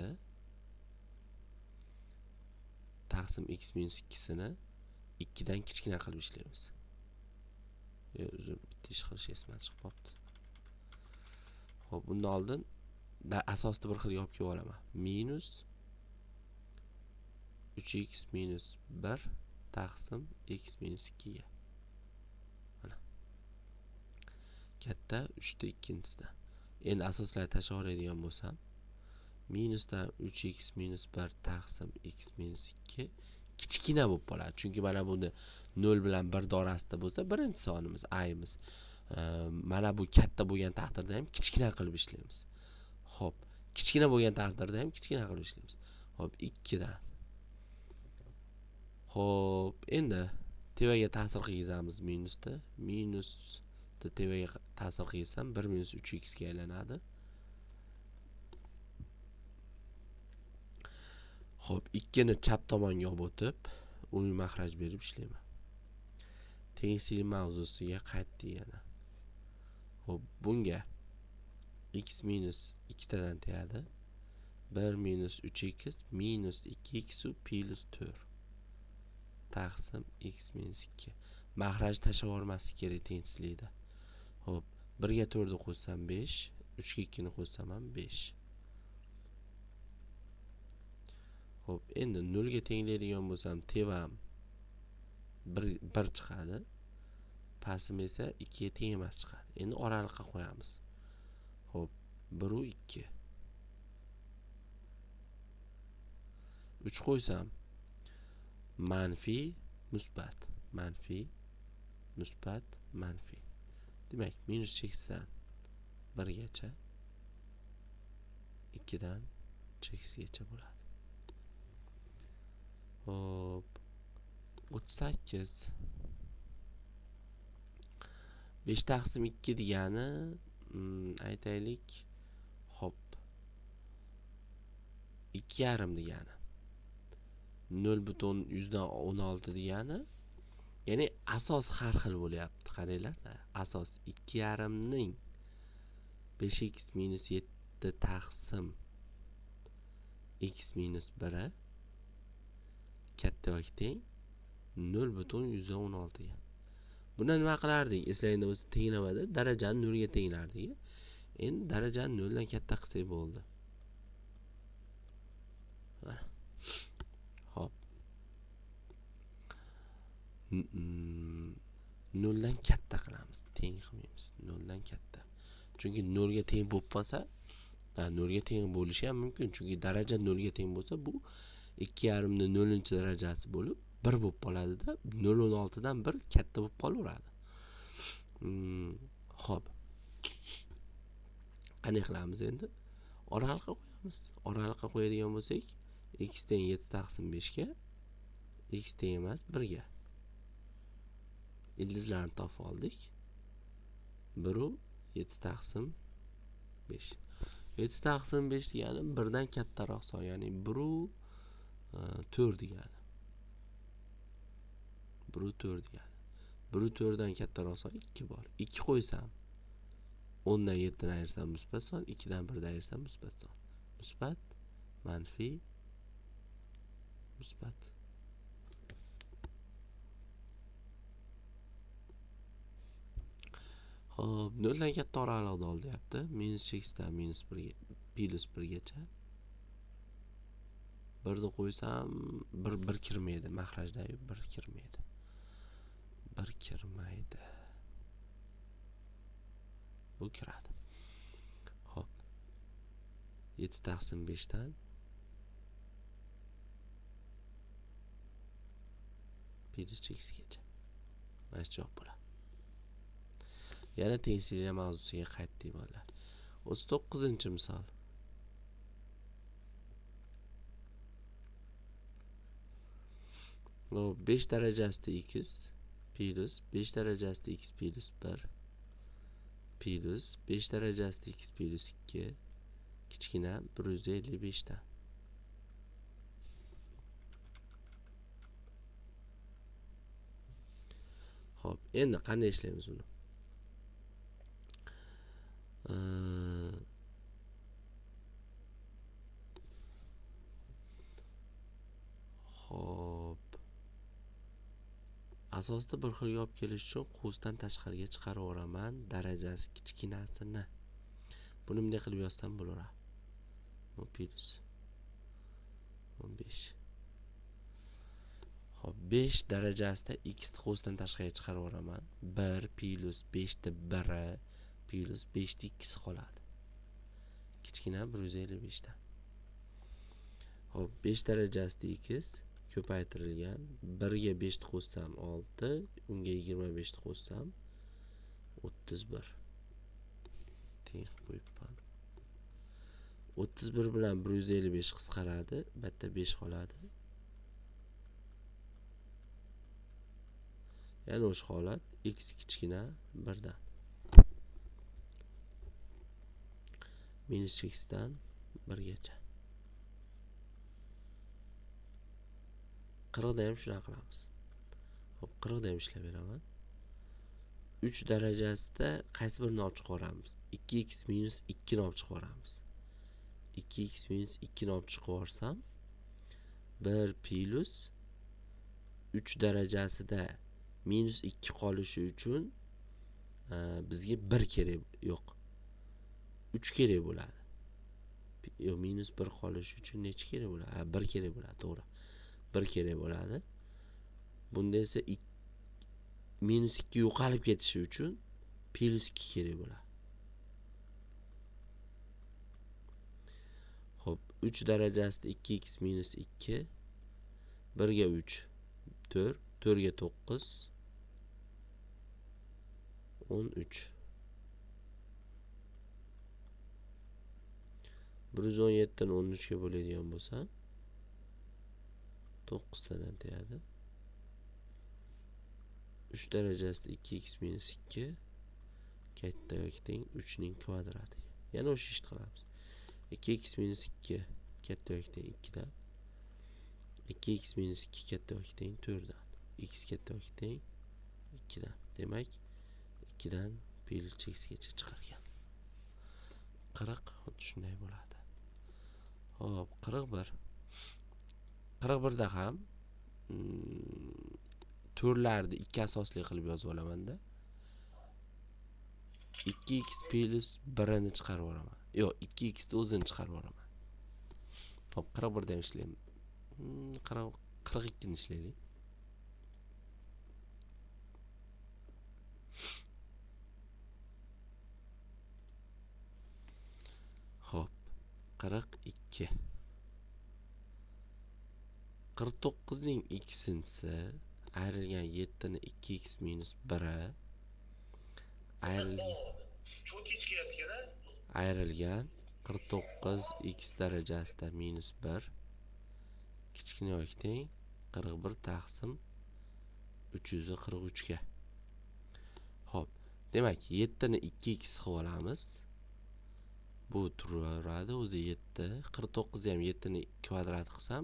S1: taqsim x minus 2 ni 2 dan kichkina qilib ishlaymiz. Uzr, bitta ish qilish esimdan chiqib qolibdi. Xo'p, bundan oldin asosni bir xilga olib kelib olaman. Minus 3x minus 1 taqsim x minus 2 ga. Mana. Katta 3 da 2-sida. Endi asoslarni tashlab oladigan bo'lsam, minusdan 3x minus 1 taqsim x minus 2 kichkina bo'lib qoladi. Chunki mana buni 0 bilan 1 da orasida bo'lsa, birinchi sonimiz a'imiz. Mana bu katta bo'lgan taqdirda ham kichkina qilib ishlaymiz. Xo'p, kichkina bo'lgan taqdirda ham kichkina qilib ishlaymiz. Hop, 2 dan. Hop, endi tevaga ta'sir qilgizamiz minusda. Minusda tevaga ta'sir qilsam 1 minus 3x ga aylanadi. Hop, 2 ni chap tomonga olib o'tib, uning mahraj berib ishlayman. Tengsizlik mavzusiga qaytdik yana. Hop, bunga x minus 2 tadan tegadi. 1 minus 3x minus 2x plus 4 taqsim x minus 2. Mahraj tashlab yubormaslik kerak tengsizlikda. Hop, 1 ga 4 ni qo'shsam 5, 3 ga 2 ni qo'shsam ham 5. Hop, endi 0 ga tenglaydigan bo'lsam tevam 1 chiqadi. Pasim esa 2 ga teng emas chiqadi. Endi oraliqqa qo'yamiz. Hop, 1 u 2. 3 qo'ysam manfiy, musbat, manfiy, musbat, manfiy. Demak, minus cheksizdan 1 gacha, 2 dan cheksizgacha bo'ladi. Hop, 38. 5 taqsim 2 degani aytaylik, hop, 2,5 degani. 0,16 degani, ya'ni asos har xil bo'lyapti. Qaranglar-da, asos 2,5 ning 5x minus 7 taqsim x minus 1 katta yoki teng 0,16 ga. Buni nima qilardik? Eslangda bo'lsa, tenglamada darajani 0 ga tenglardik. Endi darajani 0 dan katta qilsak bo'ldi. Mana. Hop. 0 dan katta qilamiz. Teng qilmaymiz. 0 dan katta. Chunki 0 ga teng bo'lib qolsa, 0 ga teng bo'lishi ham mumkin. Chunki daraja 0 ga teng bo'lsa, bu 2,5 ning 0-darajasi bo'lib 1 bo'lib qoladi-da, 0,16 dan 1 katta bo'lib qolaveradi. Hop. Qanday qilamiz endi? Oraliqqa qo'yamiz. Oraliqqa qo'yadigan bo'lsak, x teng 7 taqsim 5 ga, x teng emas 1 ga. Ildizlarni topib oldik. 1 u 7 taqsim 5. 7 taqsim 5 degani 1 dan kattaroq son, ya'ni 1 u 4 degani. 1 u 4 degani. 1 u 4 dan kattaroq son 2 bor. 2 qo'ysam 10 dan 7 dan ayirsam musbat son, 2 dan 1 dan ayirsam musbat son. Musbat, manfiy, musbat. Hop, 0 dan katta oraliqda ol deyapti. Minus cheksizdan minus 1 ga, plus 1 gacha. 1 ni qo'ysam 1 kirmaydi, mahrajda 1 kirmaydi. 1 kirmaydi. Bu kiradi. Hop. 7 taqsim 5 dan plus cheksizgacha. Mana shu javob bo'ladi. Yana tengsizlik mavzusiga qaytdik bolalar. 39-misol. Hop, 5 darajasida x plus 5 darajasida x plus 1 plus 5 darajasida x plus 2 kichkina 155 dan. Hop, endi qanday ishlaymiz buni? Hop. Asosda bir xilga olib kelish uchun quvsdan tashqariga chiqarib yuboraman darajasi kichkinasini. Buni bunday qilib yozsam bo'laveradi. Bu plus 15. Hop, 5 darajasida x ni quvsdan tashqariga chiqarib yuboraman. 1 plus 5 ni 1 plus 5 ni 2 qoladi. Kichkina 155 dan. Hop, 5 darajasida x ko'paytirilgan. 1 ga 5 ni qo'shsam 6, unga 25 ni qo'shsam 31. Teng qo'yibman. 31 bilan 155 qisqaradi. Bitta 5 qoladi. Yana o'sha holat x kichkina 1 dan. Minus x'dan 1 gacha. 40 da ham shuna qilamiz. Xo'p, 40 da ham ishlab beraman. 3 darajasida qaysi birini olib chiqaramiz? 2x minus 2 ni olib chiqaramiz. 2x minus 2 ni olib chiqarsam 1 plus 3 darajasida minus 2 qolishi uchun bizga 1 kerak yo'q. 3 kerak bo'ladi. Yo'q, minus 1 qolishi uchun necha kerak bo'ladi? 1 kerak bo'ladi, to'g'ri. 1 kerak bo'ladi. Bunda esa minus 2 yo'qolib ketishi uchun plus 2 kerak bo'ladi. Xo'p, 3 darajasida 2x minus 2, 1 ga 3, 4, 4 ga 9, 13. 117 ni 13 ga bo'ladigan bo'lsa 9 tadan tegadi. 3 darajasida 2x minus 2 katta yoki teng 3 ning kvadrati. Yana o'sha ishni qilamiz. 2x minus 2 katta yoki teng 2 dan. 2x minus 2 katta yoki teng 4 dan. X katta yoki teng 2 dan. Demak, 2 dan plus x gacha chiqargan. 40 xuddi shunday bo'ladi. Hop, 41. 41 da ham turlarni 2 asosli qilib yozib olaman-da. 2x plus 1 ni chiqarib olaman. Yo'q, 2x ni o'zini chiqarib olaman. Hop, 41 da ham ishlayman. 42 ni ishlaylik. Hop, 42. 49 ning x'inisi ayrilgan 7 ni 2x minus 1 ayrilgan 49 x darajasida minus 1 kichkina yoki teng 41 taqsim 343 ga. Hop, demak 7 ni 2x qilib olamiz. Bu turaveradi o'zi 7. 49 ham 7 ni kvadrat qilsam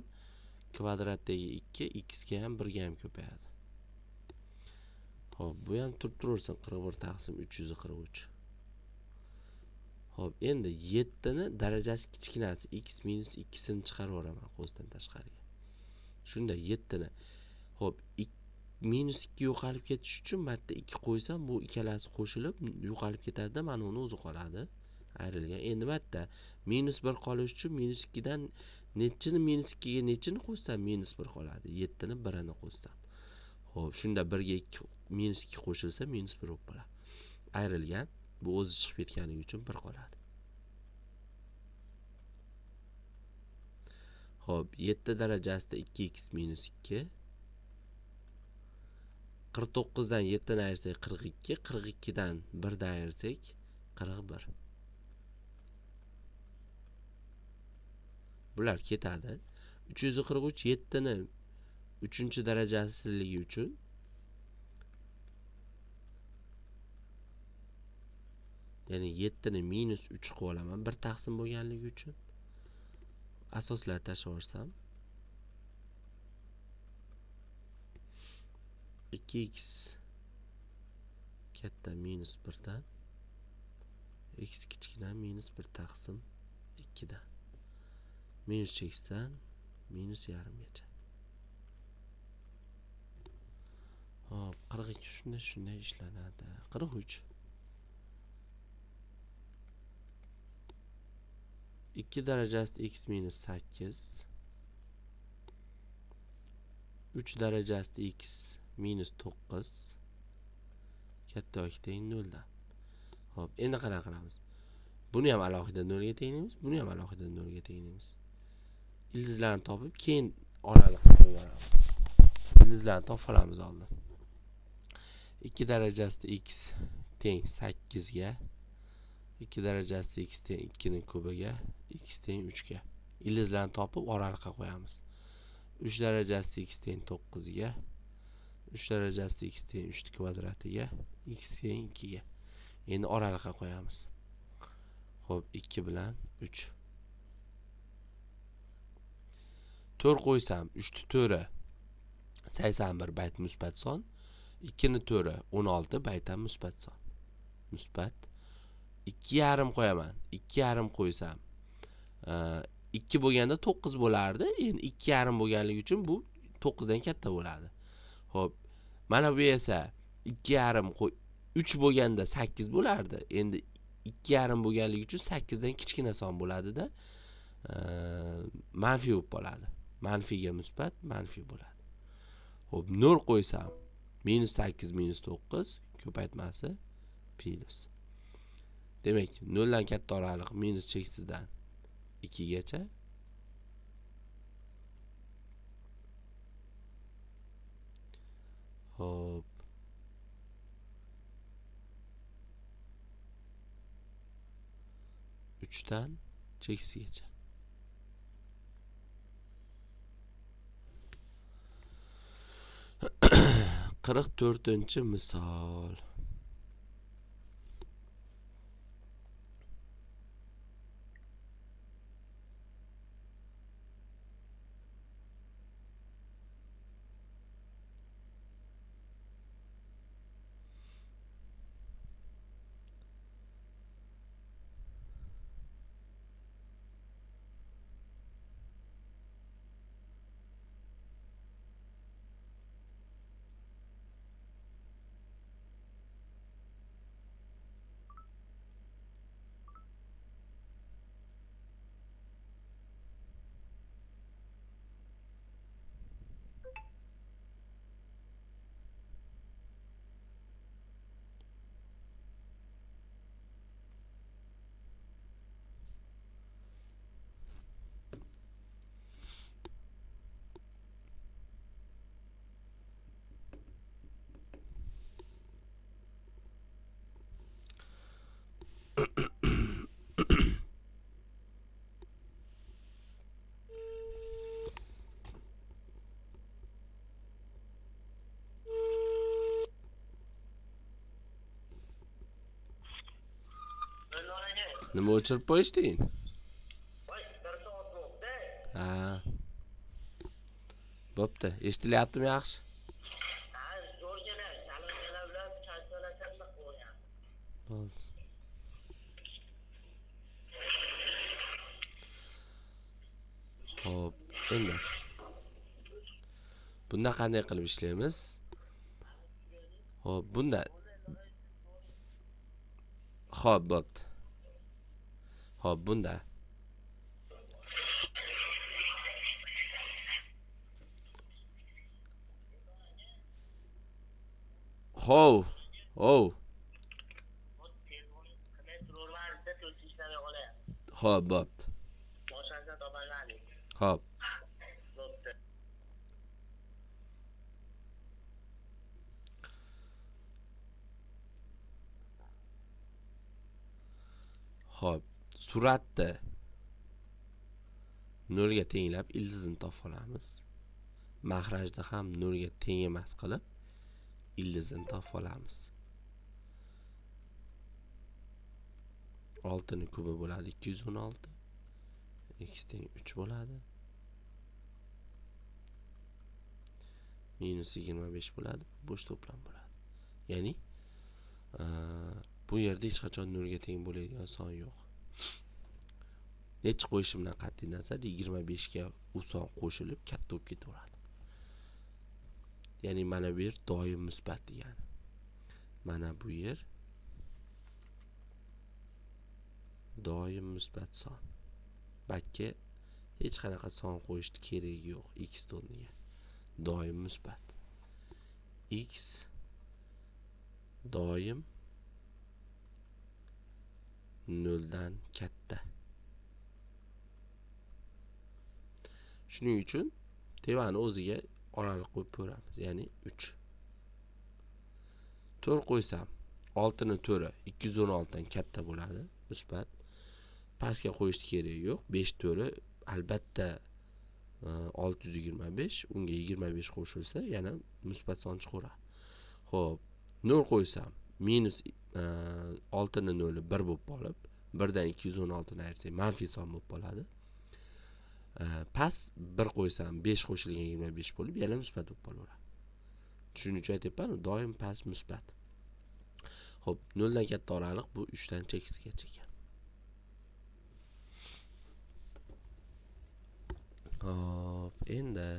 S1: kvadratdagi 2 x ga ham 1 ga ham ko'payadi. Hop, bu ham turaversin 41 taqsim 343. Hop, endi 7 ni darajasi kichkinasi x minus 2 ni chiqarib olaman qo'sdan tashqariga. Shunda 7 ni. Hop, minus 2 yo'qolib ketish uchun bu yerda 2 qo'ysam, bu ikkalasi qo'shilib yo'qolib ketadi-da, mana uni o'zi qoladi. Ayrilgan. Endi bu yerda minus 1 qolish uchun minus 2 dan nechini minus 2 ga nechini qo'shsam minus 1 qoladi. 7 ni 1 ni qo'shsam. Xo'p, shunda 1 ga 2 minus 2 qo'shilsa minus 1 bo'lib qoladi. Ayrilgan. Bu o'zi chiqib ketganligi uchun 1 qoladi. Xo'p, 7 darajasida 2x minus 2. 49 dan 7 ni ayirsak 42, 42 dan 1 dan ayirsak 41. Bular ketadi. 343 7 ni 3-darajasiligi uchun ya'ni 7 ni minus 3 qilib olaman 1 taqsim bo'lganligi uchun. Asoslarni tashlab yuborsam 2x katta minus 1 dan x kichkina minus 1 taqsim 2 dan minus x dan minus yarimgacha. Hop, 42 shunday ishlanadi. 43. 2 darajasida x minus 8. 3 darajasida x minus 9. Katta yoki teng 0 dan. Hop, endi qanaqa qilamiz? Buni ham alohida 0 ga tenglaymiz, buni ham alohida 0 ga tenglaymiz. Ildizlarni topib, keyin orani qo'yamiz. Ildizlarni topib olamiz oldin. 2 darajasida x teng 8 ga 2 darajasi x teng 2 ning kubiga x teng 3 ga. Ildizlarni topib oraliqqa qo'yamiz. 3 darajasi x teng 9 ga 3 darajasi x teng 3 kvadratiga x teng 2 ga. Endi oraliqqa qo'yamiz. Xo'p, 2 bilan 3. 4 qo'ysam 3 ni 4 81 bayt musbat son. 2 ni 4 16 baytdan musbat son. Musbat 2,5 qo'yaman. 2,5 qo'ysam 2 bo'lganda 9 bo'lardi. Endi 2,5 bo'lganligi uchun bu 9 dan katta bo'ladi. Xo'p, mana bu esa 2,5 3 bo'lganda 8 bo'lardi. Endi 2,5 bo'lganligi uchun 8 dan kichkina son bo'ladida manfiy bo'lib qoladi. Manfiyga musbat, manfiy bo'ladi. Xo'p, 0 qo'ysam -8 -9 ko'paytmasi plus. Demak, 0 dan katta oraliq minus cheksizdan 2 gacha. Xo'p. Uchdan cheksizgacha. Qirq to'rtinchi misol. Nima o'chirib qo'yishding? Ha. Bo'pti, eshitilyaptimi yaxshi? Bo'ldi. Xo'p, endi bunda qanday qilib ishlaymiz? Xo'p, bunda Xo'p, bo'pti. Xo'p, bunda Xo'p, Xo'p, bo'pti. Xo'p. Xo'p, suratda 0 ga tenglab ildizini topib olamiz. Mahrajda ham 0 ga teng emas qilib ildizini topib olamiz. 6 ning kubi bo'ladi 216. X teng 3 bo'ladi. -25 bo'ladi. Bo'sh to'plam bo'ladi. Ya'ni bu yerda hech qachon 0 ga teng bo'ladigan son yo'q. Necha qo'yishimdan qat'iy nazar 25 ga u son qo'shilib katta bo'lib ketaveradi. Ya'ni mana bu yer doim musbat degani. Mana bu yer doim musbat son. Balki hech qanaqa son qo'yish keragi yo'q x o'rniga. Doim musbat. X doim 0 dan katta. Shuning uchun tevani o'ziga oraliq qo'yib ko'ramiz, ya'ni 3. 4 qo'ysam 6 ning 4 216 dan katta bo'ladi. musbat. Pastga qo'yishni keragi yo'q. 5 to'ri albatta 625, unga 25 qo'shilsa yana musbat son chiqaveradi. Xo'p, 0 qo'ysam minus 6 ni 0 1 bo'lib qolib, 1 dan 216 ni ayirsak manfiy son bo'lib qoladi. Past 1 qo'ysam 5 qo'shilgan 25 bo'lib, yana musbat bo'lib qolaveradi. Shuning uchun aytyapman, doim past musbat. Xo'p, 0 dan katta oraliq bu 3 dan chekisgacha ekan. Hop, endi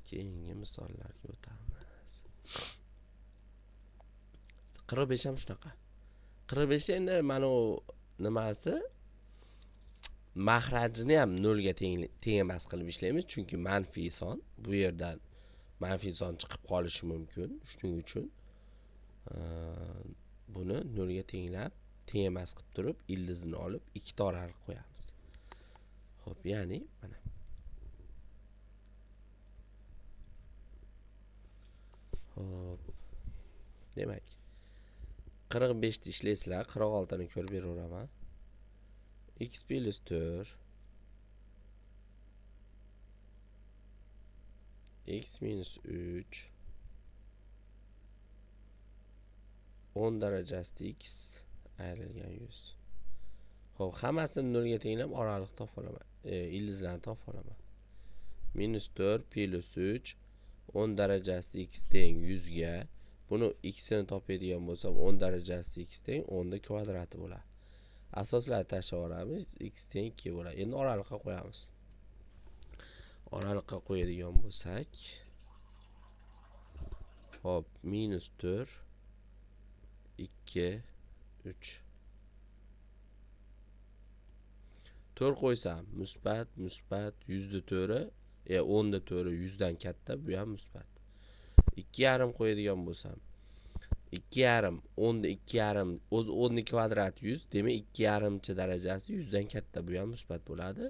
S1: keyingi misollarga o'tamiz. 45 ham shunaqa. 45 endi mana u nimasi mahrajini ham 0 ga teng emas qilib ishlaymiz, chunki manfiy son bu yerdan manfiy son chiqib qolishi mumkin. Shuning uchun buni 0 ga tenglab, teng emas qilib turib, ildizini olib, ikkita oraliq qo'yamiz. Xo'p, ya'ni mana hop. Demak, 45 ni ishlaysizlar, 46 ni ko'rib beraveraman. X plus 4 x minus 3 10 darajasida x ayrilgan 100. Xo'p, hammasini 0 ga tenglab oraliq topib olaman. Ildizlarni topib olaman. Minus 4 plus 3 10 darajasida x teng 100 ga. Buni x ni topadigan bo'lsam 10 darajasida x teng 10 ni kvadrati bo'ladi. Asoslarni tashlab yuboramiz. X teng 2 bo'ladi. Endi oraliqqa qo'yamiz. Oraliqqa qo'yadigan bo'lsak, hop, minus 4 2 3 4 qo'ysam musbat, musbat, 100 ni to'ri, 10 ni to'ri 100 dan katta, bu ham musbat. 2,5 qo'yadigan bo'lsam 2,5 10 ni 2,5 o'z 10 ni kvadrat 100, demak 2,5 darajasi 100 dan katta, bu ham musbat bo'ladi.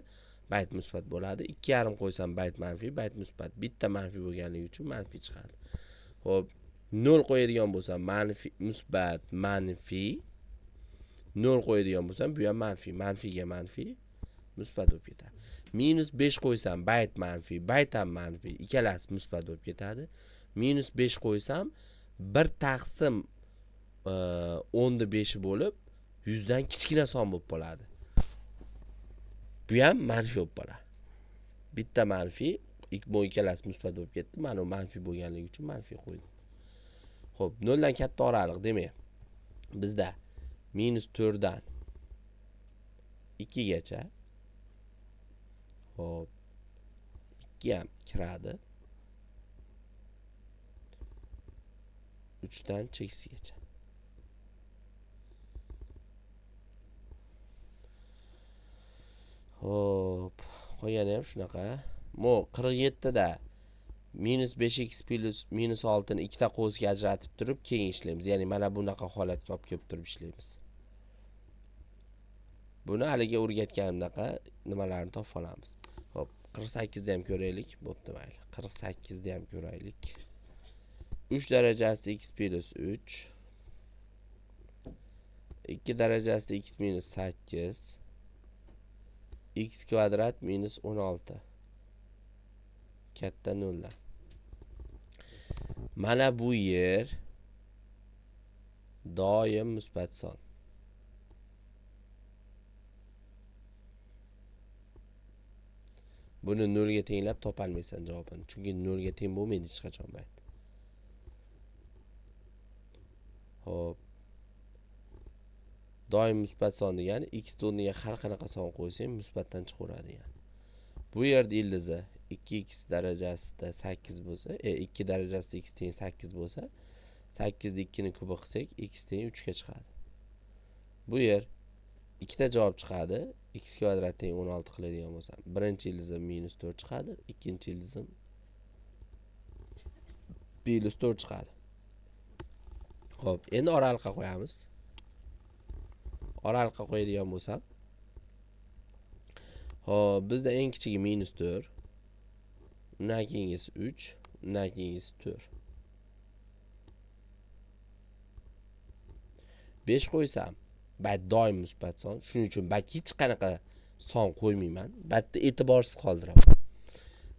S1: Bayt musbat bo'ladi. 2,5 qo'ysam bayt manfiy, bayt musbat. Bitta manfiy bo'lganligi uchun manfiy chiqadi. Xo'p, 0 qo'yadigan bo'lsam manfiy, musbat, manfiy. 0 qo'yadigan bo'lsam bu ham manfiy, manfiyga manfiy, musbat bo'lib ketadi. Minus 5 qo'ysam bayt manfiy, bayt ham manfiy, ikkalasi musbat bo'lib ketadi. Minus 5 qo'ysam 1 taqsim 10 ni 5 bo'lib 100 dan kichkina son bo'lib qoladi. Bu ham manfiy bo'lib qoladi. Bitta manfiy, ikkalasi musbat bo'lib ketdi. Mana u manfiy bo'lganligi uchun manfiy qo'ydim. Xo'p, 0 dan katta oraliq demak, bizda minus 4 dan 2 gacha. Xo'p, 2 ham kiradi. 3 dan chekisgacha. Hop, qo'ygani ham shunaqa. Mo 47 da minus 5x plus minus 6 ni ikkita qo'sga ajratib turib keyin ishlaymiz. Ya'ni mana bunaqa holatga olib kelib turib ishlaymiz. Buni haliga o'rgatganimdaqa nimalarni topib olamiz. Hop, 48 da ham ko'raylik. Bo'pti, mayli. 48 da ham ko'raylik. 3 darajasida x plus 3 2 darajasida x minus 8 x kvadrat minus 16 katta 0. Mana bu yer doim musbat son. Buni 0 ga tenglab topolmaysan javobini, chunki 0 ga teng bo'lmaydi hech qachon bayt. Hop. Doim musbat son degani x o'rniga har qanaqa son qo'ysang musbatdan chiqaveradi yani. Bu yerda ildizi 2x darajasida 8 bo'lsa, 2 darajasida x teng 8 bo'lsa, 8 ni 2 ni kubi qilsak x teng 3 ga chiqadi. Bu yer ikkita javob chiqadi. X kvadrat teng 16 qiladigan bo'lsam, birinchi ildizim minus 4 chiqadi, ikkinchi ildizim plus 4 chiqadi. Xo'p, endi oraliqqa qo'yamiz. oraliqqa qo'yadigan bo'lsam, hop, bizda eng kichigi -4, undan keyingisi 3, undan keyingisi 4. 5 qo'ysam, bayt doim musbat son. Shuning uchun bayt hech qanaqa son qo'ymayman. Baytni e'tiborsiz qoldiraman.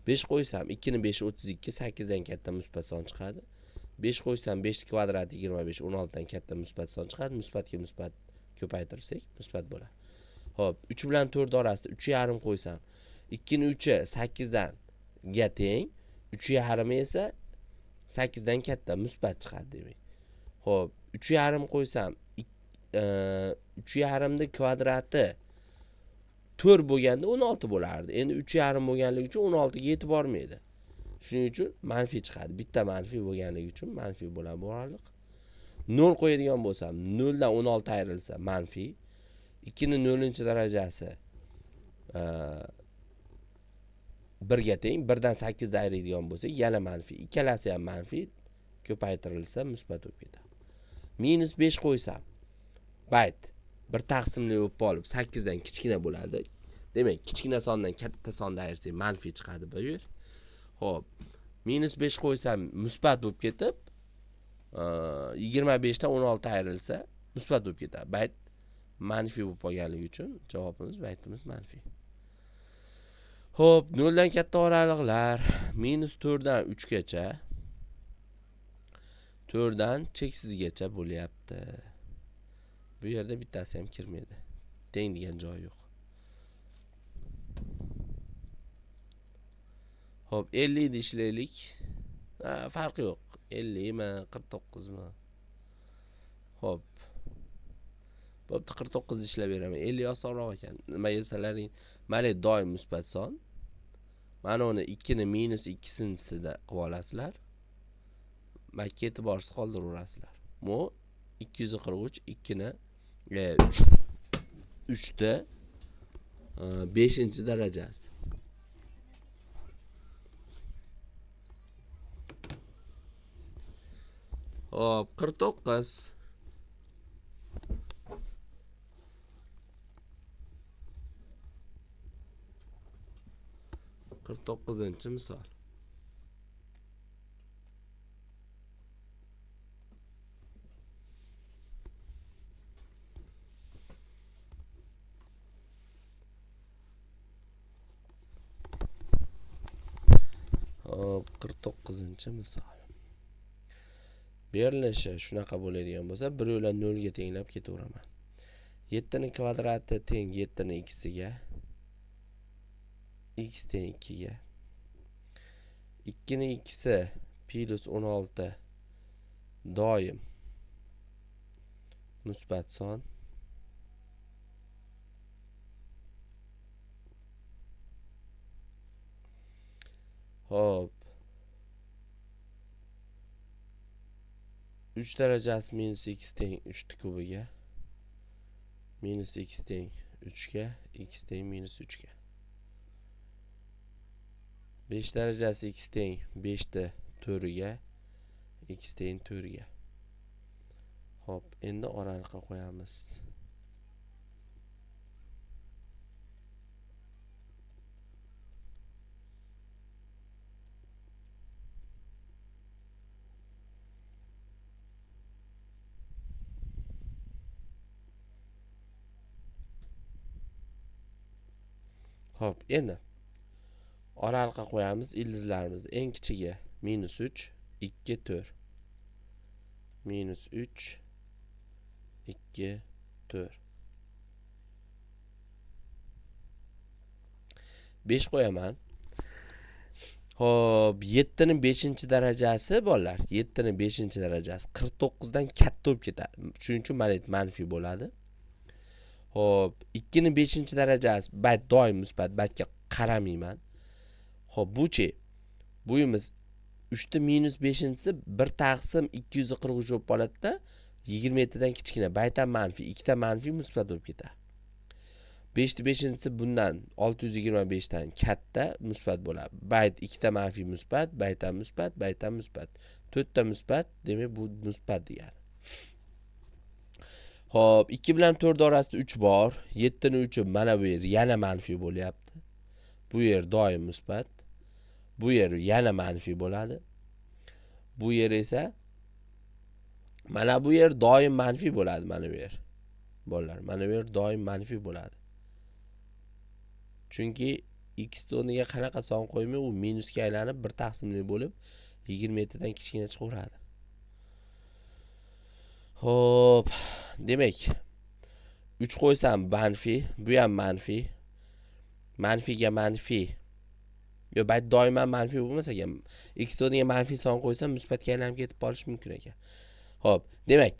S1: 5 qo'ysam 2 ni 5 32, 8 dan katta musbat son chiqadi. 5 qo'ysam 5 kvadrati 25, 16 dan katta musbat son chiqadi. Musbatga musbat ko'paytirsak, musbat bo'ladi. Hop, 3 bilan 4 orasida 3,5 qo'ysam, 2 ni 3i 8 dan ga teng, 3,5 esa 8 dan katta musbat chiqadi demak. Hop, 3,5 qo'ysam, 3,5 ni kvadrati 4 bo'lganda 16 bo'lardi. Endi 3,5 bo'lganligi uchun 16 ga yetib bormaydi. Shuning uchun manfiy chiqadi. Bitta manfiy bo'lganligi uchun manfiy bo'ladi bu oraliq. 0 qo'yadigan bo'lsam, 0 dan 16 ayrilsa manfiy. 2 ni 0-darajasi 1 ga teng, 1 dan 8 da ayriydigan bo'lsak, yana manfiy. Ikkalasi ham manfiy, ko'paytirilsa musbat bo'lib ketadi. -5 qo'ysam, bayt bir taqsimli bo'lib qolib 8 dan kichkina bo'ladi. Demak, kichkina sondan katta sonda ayirsak manfiy chiqadi bu yer. Xo'p, -5 qo'ysam musbat bo'lib ketib, 25 dan 16 ayrilsa musbat bo'lib ketadi. Bayt manfiy bo'lib qolganligi uchun javobimiz baytimiz manfiy. Xo'p, 0 dan katta oraliqlar -4 dan 3 gacha, 4 dan cheksizgacha bo'lyapti. Bu yerda bittasi ham kirmaydi. Teng degan joyi yo'q. Hop, 50 ni ishlaylik. Farqi yo'q. 50 mi, 49 mi? Hop. Bo'pti, 49 ishlab beraman. 50 osonroq ekan. Nima yesalaring, mana doim musbat son. Mana uni 2 ni -2-sida qilib olasizlar. Makka e'tiborsiz qoldiraverasizlar. Bu 243, 2 ni 3 da 5-darajasi. Hop, 49. Qirq misol. Hop, 49 misol. Berilishi shunaqa bo'ladigan bo'lsa, 1 bilan 0 ga tenglab ketaveraman. 7 ning kvadrati teng 7 ning x-ga. X teng 2 ga. 2 ning x-i plus 16 doim musbat son. Hop. 3 darajasi -x teng 3 kubiga. -x teng 3 ga, x teng -3 ga. 5 darajasi x teng 5 da 4 ga, x teng 4 ga. Hop, endi oraliqqa qo'yamiz. Hop, endi oraliqqa qo'yamiz ildizlarimiz. Eng kichigi -3, 2, 4. -3, 2, 4. 5 qo'yaman. Hop, 7 ning 5-darajasi bolalar. 7 ning 5-darajasi 49 dan katta bo'lib ketadi. Shuning uchun mana manfiy bo'ladi. Hop, 2 ning 5-darajasi bayt doim musbat, baytga qaramayman. Hop, buchi. Buyimiz 3 da -5-si 1 taqsim 243 bo'lib qoladi-da, 27 dan kichkina. Bayt ham manfiy, 2 ta manfiy musbat bo'lib ketadi. 5 da 5-si bundan 625 dan katta musbat bo'ladi. Bayt 2 ta manfiy musbat, bayt ham musbat, bayt ham musbat. 4 ta musbat, demak bu musbat degani. Xo'p, 2 bilan 4 orasida 3 bor. 7 ning 3i mana bu yer yana manfiy bo'lyapti. Bu yer doim musbat. Bu yer yana manfiy bo'ladi. Bu yer esa mana bu yer doim manfiy bo'ladi, mana bu yer. Bolalar, mana bu yer doim manfiy bo'ladi. Chunki x o'rniga qanaqa son qo'ymay, u minusga aylanib 1 taqsimli bo'lib 27 dan kichkina chiqaveradi. Xo'p, demak 3 qo'ysam manfiy, bu ham manfiy. Manfiyga manfiy. Yo, bayt doimo manfiy bo'lmasa ham, x o'rniga manfiy son qo'ysam musbatga aylanib ketib qolishi mumkin ekan. Xo'p, demak,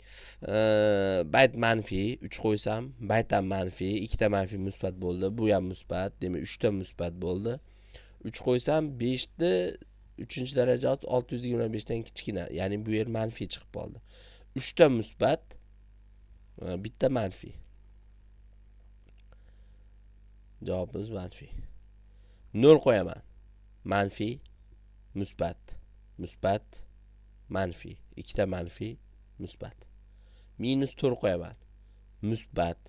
S1: bayt manfiy, 3 qo'ysam, bayt ham manfiy, 2 ta manfiy musbat bo'ldi, bu ham musbat, demak 3 ta musbat bo'ldi. 3 qo'ysam 5 ni 3-daraja 625 dan kichkina, ya'ni bu yer manfiy chiqib qoldi. 3 ta musbat, bitta manfiy. Javobimiz manfiy. 0 qo'yaman. Manfiy, musbat, musbat, manfiy, 2 ta manfiy, musbat. Minus 4 qo'yaman. Musbat,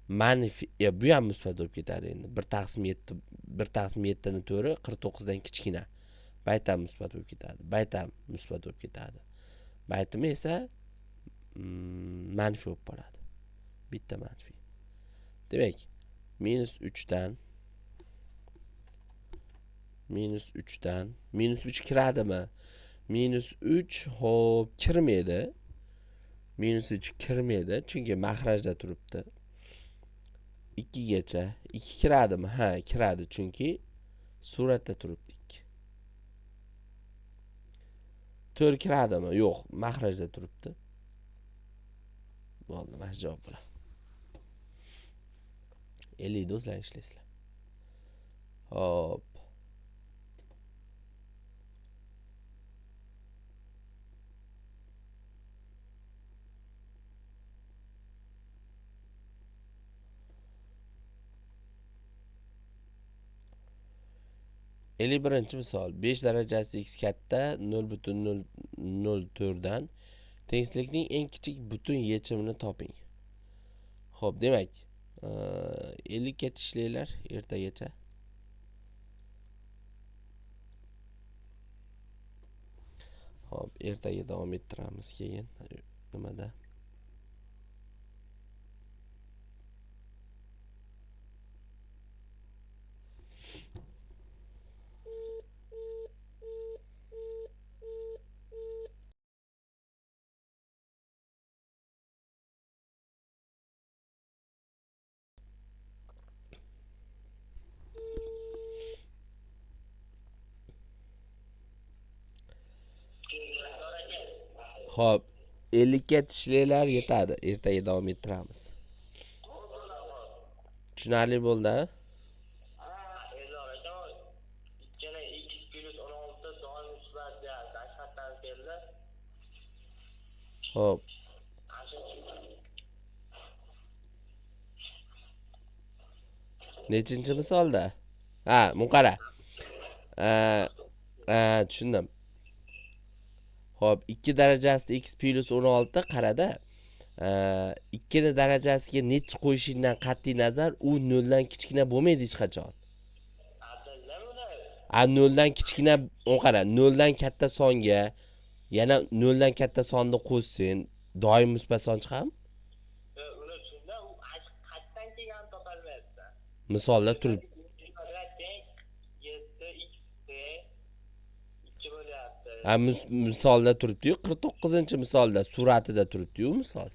S1: manfiy, bu ham musbat bo'lib ketadi endi. 1 taqsim 7, 1 taqsim 7 ning 4i 49 dan kichkina. Bayt ham musbat bo'lib ketadi. Bayt ham musbat bo'lib ketadi. Baytim esa manfiy bo'lib qoladi. Bitta manfiy. Demak, minus 3 dan minus 3 kiradimi? Minus 3 hop kirmaydi. Minus 3 kirmaydi chunki mahrajda turibdi. 2 gacha 2 kiradimi? Ha, kiradi chunki suratda turibdik. 4 kiradimi? Yo'q, mahrajda turibdi. Bo'ldi, mana javob bo'ladi. 50 do'stlar ishlaysizlar. Hop. Birinchi misol 5 darajasi x katta 0,004 dan tengsizlikning eng kichik butun yechimini toping. Xo'p, demak, 50 gacha ishlanglar ertagacha. Xo'p, ertaga davom ettiramiz keyin nimada? Xo'p, 50 ga tishlanglar yetadi. Ertaga davom ettiramiz. Tushunarli bo'ldi? Xo'p. Nechinchi misolda? Ha, muqara. Tushundim. Xo'p, 2 darajasida x plus 16 qarada. 2 ning darajasiga nechi qo'yishingdan qat'iy nazar, u 0 dan kichkina bo'lmaydi hech qachon. 0 dan kichkina, qara, 0 dan katta songa yana 0 dan katta sonni qo'shsang, doim musbat son chiqadimi? Uni shunda u qachon kelganini topolmayapti. Misolda turib misolda turibdi-yu, 49-misolda suratida turibdi-yu misol.